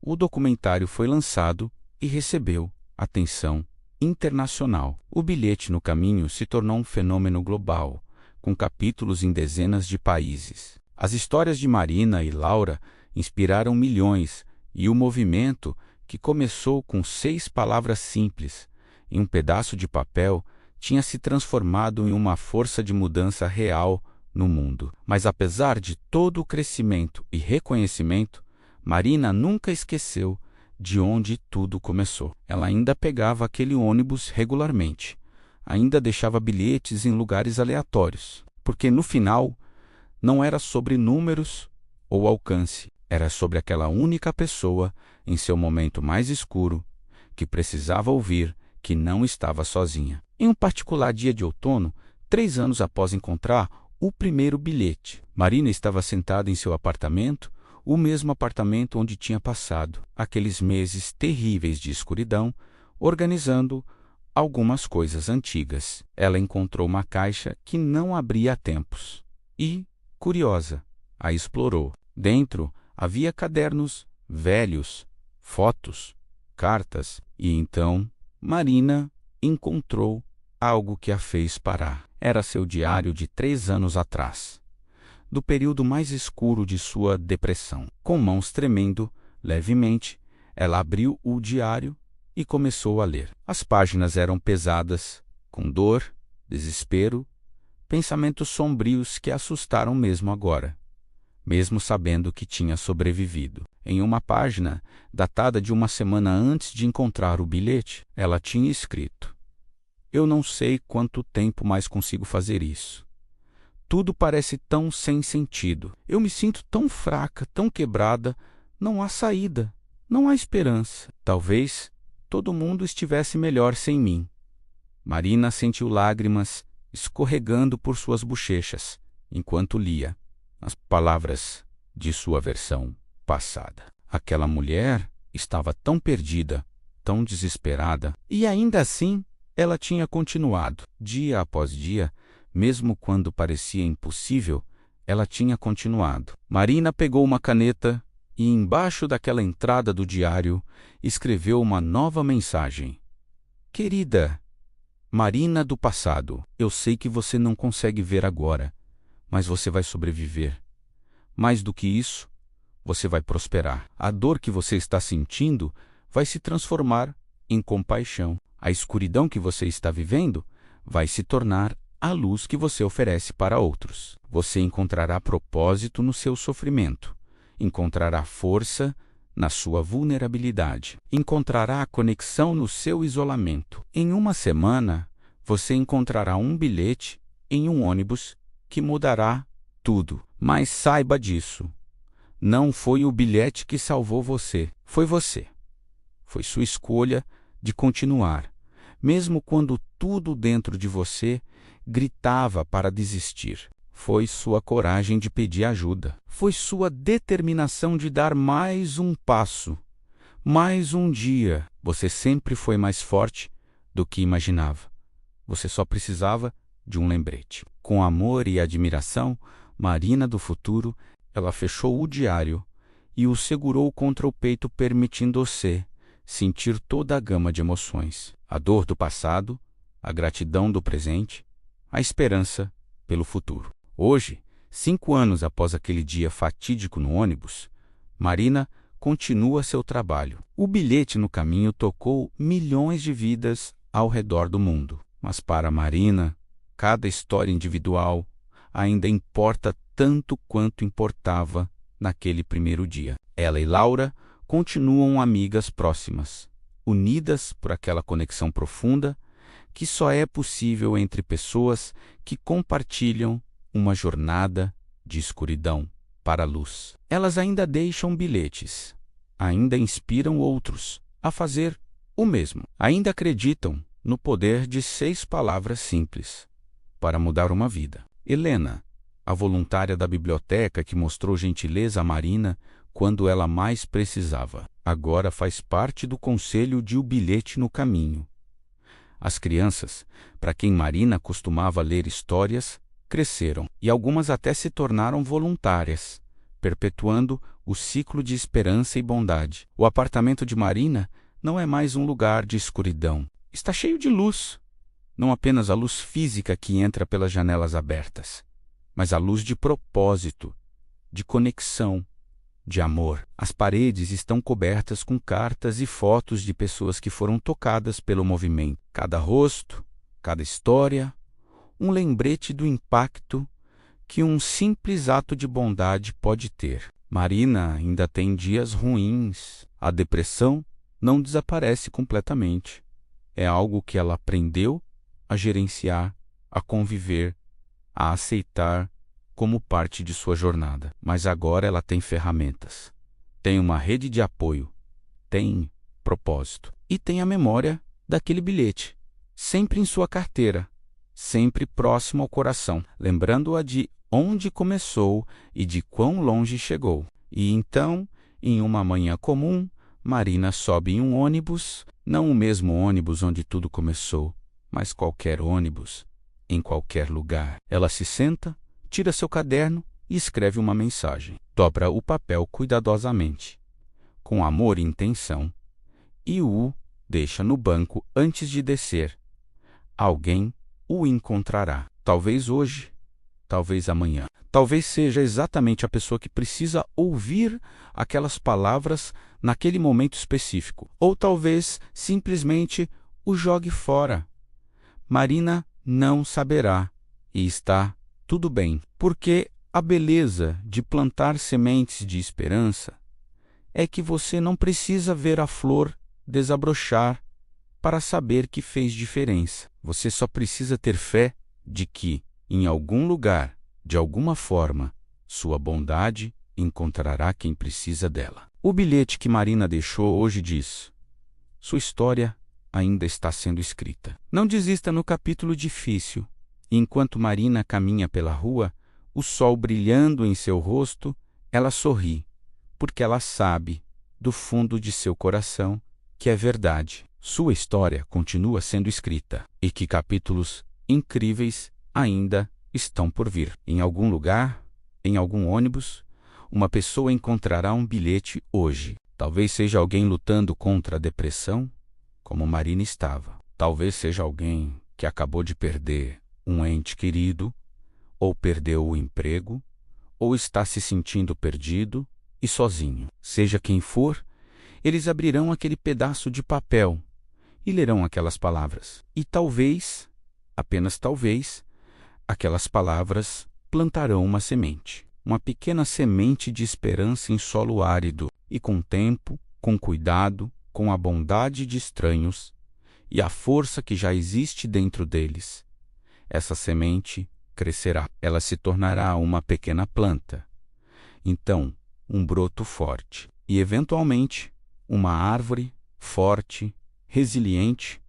O documentário foi lançado e recebeu atenção internacional. O bilhete no caminho se tornou um fenômeno global, com capítulos em dezenas de países. As histórias de Marina e Laura inspiraram milhões, e o movimento, que começou com 6 palavras simples em um pedaço de papel, tinha se transformado em uma força de mudança real no mundo. Mas apesar de todo o crescimento e reconhecimento, Marina nunca esqueceu de onde tudo começou. Ela ainda pegava aquele ônibus regularmente, ainda deixava bilhetes em lugares aleatórios, porque no final não era sobre números ou alcance, era sobre aquela única pessoa em seu momento mais escuro que precisava ouvir que não estava sozinha. Em um particular dia de outono, 3 anos após encontrar o primeiro bilhete, Marina estava sentada em seu apartamento, o mesmo apartamento onde tinha passado aqueles meses terríveis de escuridão, organizando algumas coisas antigas. Ela encontrou uma caixa que não abria há tempos e, curiosa, a explorou. Dentro havia cadernos velhos, fotos, cartas, e então Marina encontrou algo que a fez parar. Era seu diário de 3 anos atrás, do período mais escuro de sua depressão. Com mãos tremendo levemente, ela abriu o diário e começou a ler. As páginas eram pesadas, com dor, desespero, pensamentos sombrios que a assustaram mesmo agora, mesmo sabendo que tinha sobrevivido. Em uma página, datada de uma semana antes de encontrar o bilhete, ela tinha escrito: "Eu não sei quanto tempo mais consigo fazer isso. Tudo parece tão sem sentido. Eu me sinto tão fraca, tão quebrada. Não há saída, não há esperança. Talvez todo mundo estivesse melhor sem mim." Marina sentiu lágrimas escorregando por suas bochechas enquanto lia as palavras de sua versão passada. Aquela mulher estava tão perdida, tão desesperada, e ainda assim ela tinha continuado. Dia após dia, mesmo quando parecia impossível, ela tinha continuado. Marina pegou uma caneta e, embaixo daquela entrada do diário, escreveu uma nova mensagem. "Querida Marina do passado, eu sei que você não consegue ver agora, mas você vai sobreviver. Mais do que isso, você vai prosperar. A dor que você está sentindo vai se transformar em compaixão. A escuridão que você está vivendo vai se tornar a luz que você oferece para outros. Você encontrará propósito no seu sofrimento, encontrará força na sua vulnerabilidade, encontrará conexão no seu isolamento. Em uma semana, você encontrará um bilhete em um ônibus que mudará tudo. Mas saiba disso, não foi o bilhete que salvou você, foi você. Foi sua escolha de continuar, mesmo quando tudo dentro de você gritava para desistir. Foi sua coragem de pedir ajuda. Foi sua determinação de dar mais um passo, mais um dia. Você sempre foi mais forte do que imaginava. Você só precisava de um lembrete. Com amor e admiração, Marina do futuro, ela fechou o diário e o segurou contra o peito, permitindo você sentir toda a gama de emoções. A dor do passado, a gratidão do presente, a esperança pelo futuro. Hoje, 5 anos após aquele dia fatídico no ônibus, Marina continua seu trabalho. O bilhete no caminho tocou milhões de vidas ao redor do mundo. Mas para Marina, cada história individual ainda importa tanto quanto importava naquele primeiro dia. Ela e Laura continuam amigas próximas, unidas por aquela conexão profunda que só é possível entre pessoas que compartilham uma jornada de escuridão para a luz. Elas ainda deixam bilhetes, ainda inspiram outros a fazer o mesmo. Ainda acreditam no poder de 6 palavras simples para mudar uma vida. Helena, a voluntária da biblioteca que mostrou gentileza a Marina quando ela mais precisava, agora faz parte do conselho de O Bilhete no Caminho. As crianças, para quem Marina costumava ler histórias, cresceram e algumas até se tornaram voluntárias, perpetuando o ciclo de esperança e bondade. O apartamento de Marina não é mais um lugar de escuridão. Está cheio de luz, não apenas a luz física que entra pelas janelas abertas, mas a luz de propósito, de conexão, de amor. As paredes estão cobertas com cartas e fotos de pessoas que foram tocadas pelo movimento. Cada rosto, cada história, um lembrete do impacto que um simples ato de bondade pode ter. Marina ainda tem dias ruins. A depressão não desaparece completamente. É algo que ela aprendeu a gerenciar, a conviver, a aceitar como parte de sua jornada. Mas agora ela tem ferramentas, tem uma rede de apoio, tem propósito e tem a memória daquele bilhete, sempre em sua carteira, sempre próximo ao coração, lembrando-a de onde começou e de quão longe chegou. E então, em uma manhã comum, Marina sobe em um ônibus, não o mesmo ônibus onde tudo começou, mas qualquer ônibus, em qualquer lugar. Ela se senta, tira seu caderno e escreve uma mensagem. Dobra o papel cuidadosamente, com amor e intenção, e o deixa no banco antes de descer. Alguém o encontrará. Talvez hoje, talvez amanhã. Talvez seja exatamente a pessoa que precisa ouvir aquelas palavras naquele momento específico. Ou talvez simplesmente o jogue fora. Marina não saberá e está tudo bem, porque a beleza de plantar sementes de esperança é que você não precisa ver a flor desabrochar para saber que fez diferença. Você só precisa ter fé de que, em algum lugar, de alguma forma, sua bondade encontrará quem precisa dela. O bilhete que Marina deixou hoje diz: sua história ainda está sendo escrita. Não desista no capítulo difícil. E enquanto Marina caminha pela rua, o sol brilhando em seu rosto, ela sorri, porque ela sabe, do fundo de seu coração, que é verdade. Sua história continua sendo escrita e que capítulos incríveis ainda estão por vir. Em algum lugar, em algum ônibus, uma pessoa encontrará um bilhete hoje. Talvez seja alguém lutando contra a depressão, como Marina estava. Talvez seja alguém que acabou de perder um ente querido, ou perdeu o emprego, ou está se sentindo perdido e sozinho. Seja quem for, eles abrirão aquele pedaço de papel e lerão aquelas palavras. E talvez, apenas talvez, aquelas palavras plantarão uma semente. Uma pequena semente de esperança em solo árido. E com tempo, com cuidado, com a bondade de estranhos e a força que já existe dentro deles, essa semente crescerá. Ela se tornará uma pequena planta. Então, um broto forte. E, eventualmente, uma árvore forte, resiliente,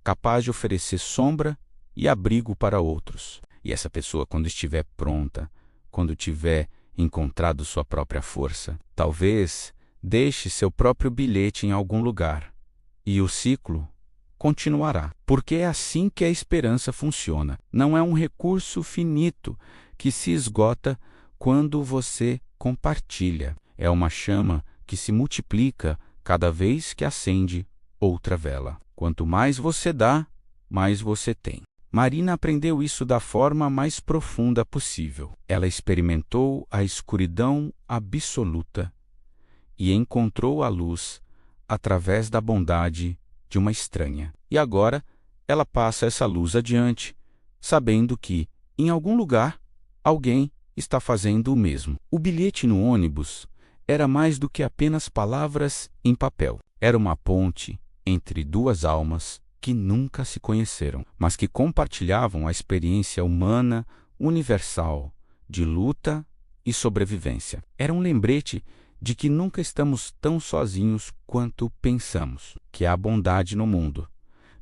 capaz de oferecer sombra e abrigo para outros. E essa pessoa, quando estiver pronta, quando tiver encontrado sua própria força, talvez deixe seu próprio bilhete em algum lugar. E o ciclo continuará. Porque é assim que a esperança funciona. Não é um recurso finito que se esgota quando você compartilha. É uma chama que se multiplica cada vez que acende outra vela. Quanto mais você dá, mais você tem. Marina aprendeu isso da forma mais profunda possível. Ela experimentou a escuridão absoluta e encontrou a luz através da bondade de uma estranha. E agora ela passa essa luz adiante, sabendo que, em algum lugar, alguém está fazendo o mesmo. O bilhete no ônibus era mais do que apenas palavras em papel. Era uma ponte entre duas almas que nunca se conheceram, mas que compartilhavam a experiência humana universal de luta e sobrevivência. Era um lembrete de que nunca estamos tão sozinhos quanto pensamos, que há bondade no mundo,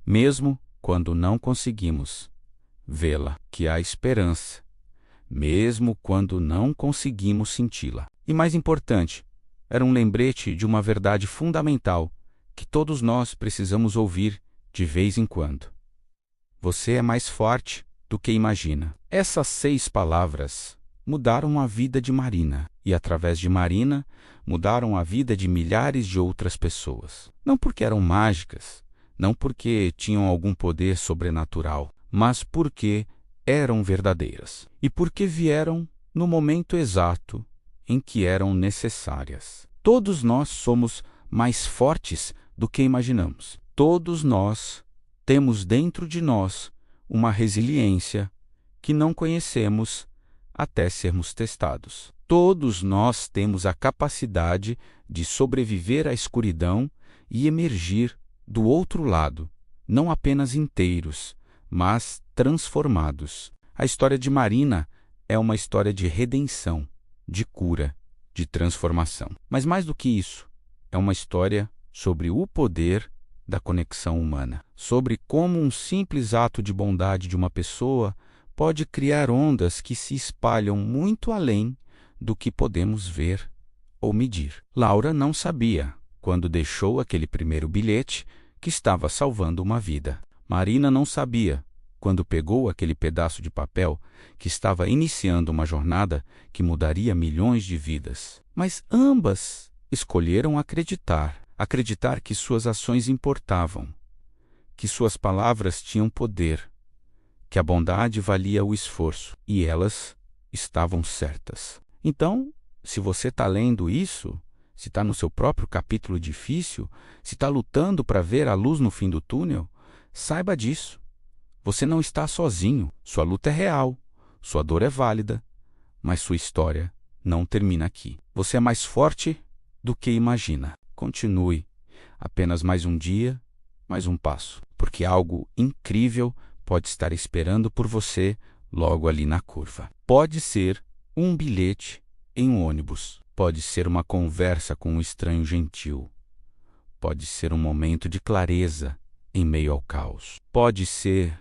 mesmo quando não conseguimos vê-la, que há esperança, mesmo quando não conseguimos senti-la. E mais importante, era um lembrete de uma verdade fundamental que todos nós precisamos ouvir de vez em quando. Você é mais forte do que imagina. Essas 6 palavras mudaram a vida de Marina e, através de Marina, mudaram a vida de milhares de outras pessoas. Não porque eram mágicas, não porque tinham algum poder sobrenatural, mas porque eram verdadeiras e porque vieram no momento exato em que eram necessárias. Todos nós somos mais fortes do que imaginamos. Todos nós temos dentro de nós uma resiliência que não conhecemos até sermos testados. Todos nós temos a capacidade de sobreviver à escuridão e emergir do outro lado, não apenas inteiros, mas transformados. A história de Marina é uma história de redenção, de cura, de transformação. Mas mais do que isso, é uma história sobre o poder da conexão humana, sobre como um simples ato de bondade de uma pessoa pode criar ondas que se espalham muito além do que podemos ver ou medir. Laura não sabia, quando deixou aquele primeiro bilhete, que estava salvando uma vida. Marina não sabia, quando pegou aquele pedaço de papel, que estava iniciando uma jornada que mudaria milhões de vidas. Mas ambas escolheram acreditar que suas ações importavam, que suas palavras tinham poder, que a bondade valia o esforço, e elas estavam certas. Então, se você está lendo isso, se está no seu próprio capítulo difícil, se está lutando para ver a luz no fim do túnel, saiba disso. Você não está sozinho, sua luta é real, sua dor é válida, mas sua história não termina aqui. Você é mais forte do que imagina. Continue. Apenas mais um dia, mais um passo, porque algo incrível pode estar esperando por você logo ali na curva. Pode ser um bilhete em um ônibus, pode ser uma conversa com um estranho gentil, pode ser um momento de clareza em meio ao caos, pode ser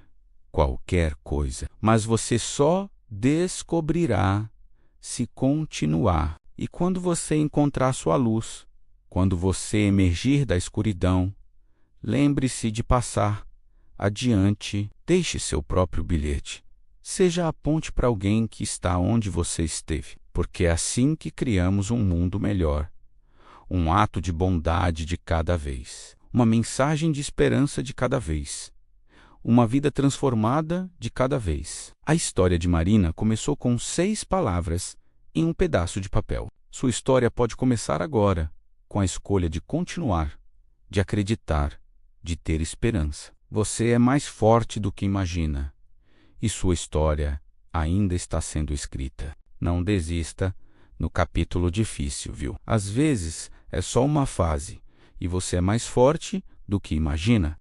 qualquer coisa, mas você só descobrirá se continuar. E quando você encontrar sua luz, quando você emergir da escuridão, lembre-se de passar adiante, deixe seu próprio bilhete. Seja a ponte para alguém que está onde você esteve, porque é assim que criamos um mundo melhor. Um ato de bondade de cada vez, uma mensagem de esperança de cada vez, uma vida transformada de cada vez. A história de Marina começou com 6 palavras em um pedaço de papel. Sua história pode começar agora, com a escolha de continuar, de acreditar, de ter esperança. Você é mais forte do que imagina, e sua história ainda está sendo escrita. Não desista no capítulo difícil, viu? Às vezes é só uma fase, e você é mais forte do que imagina.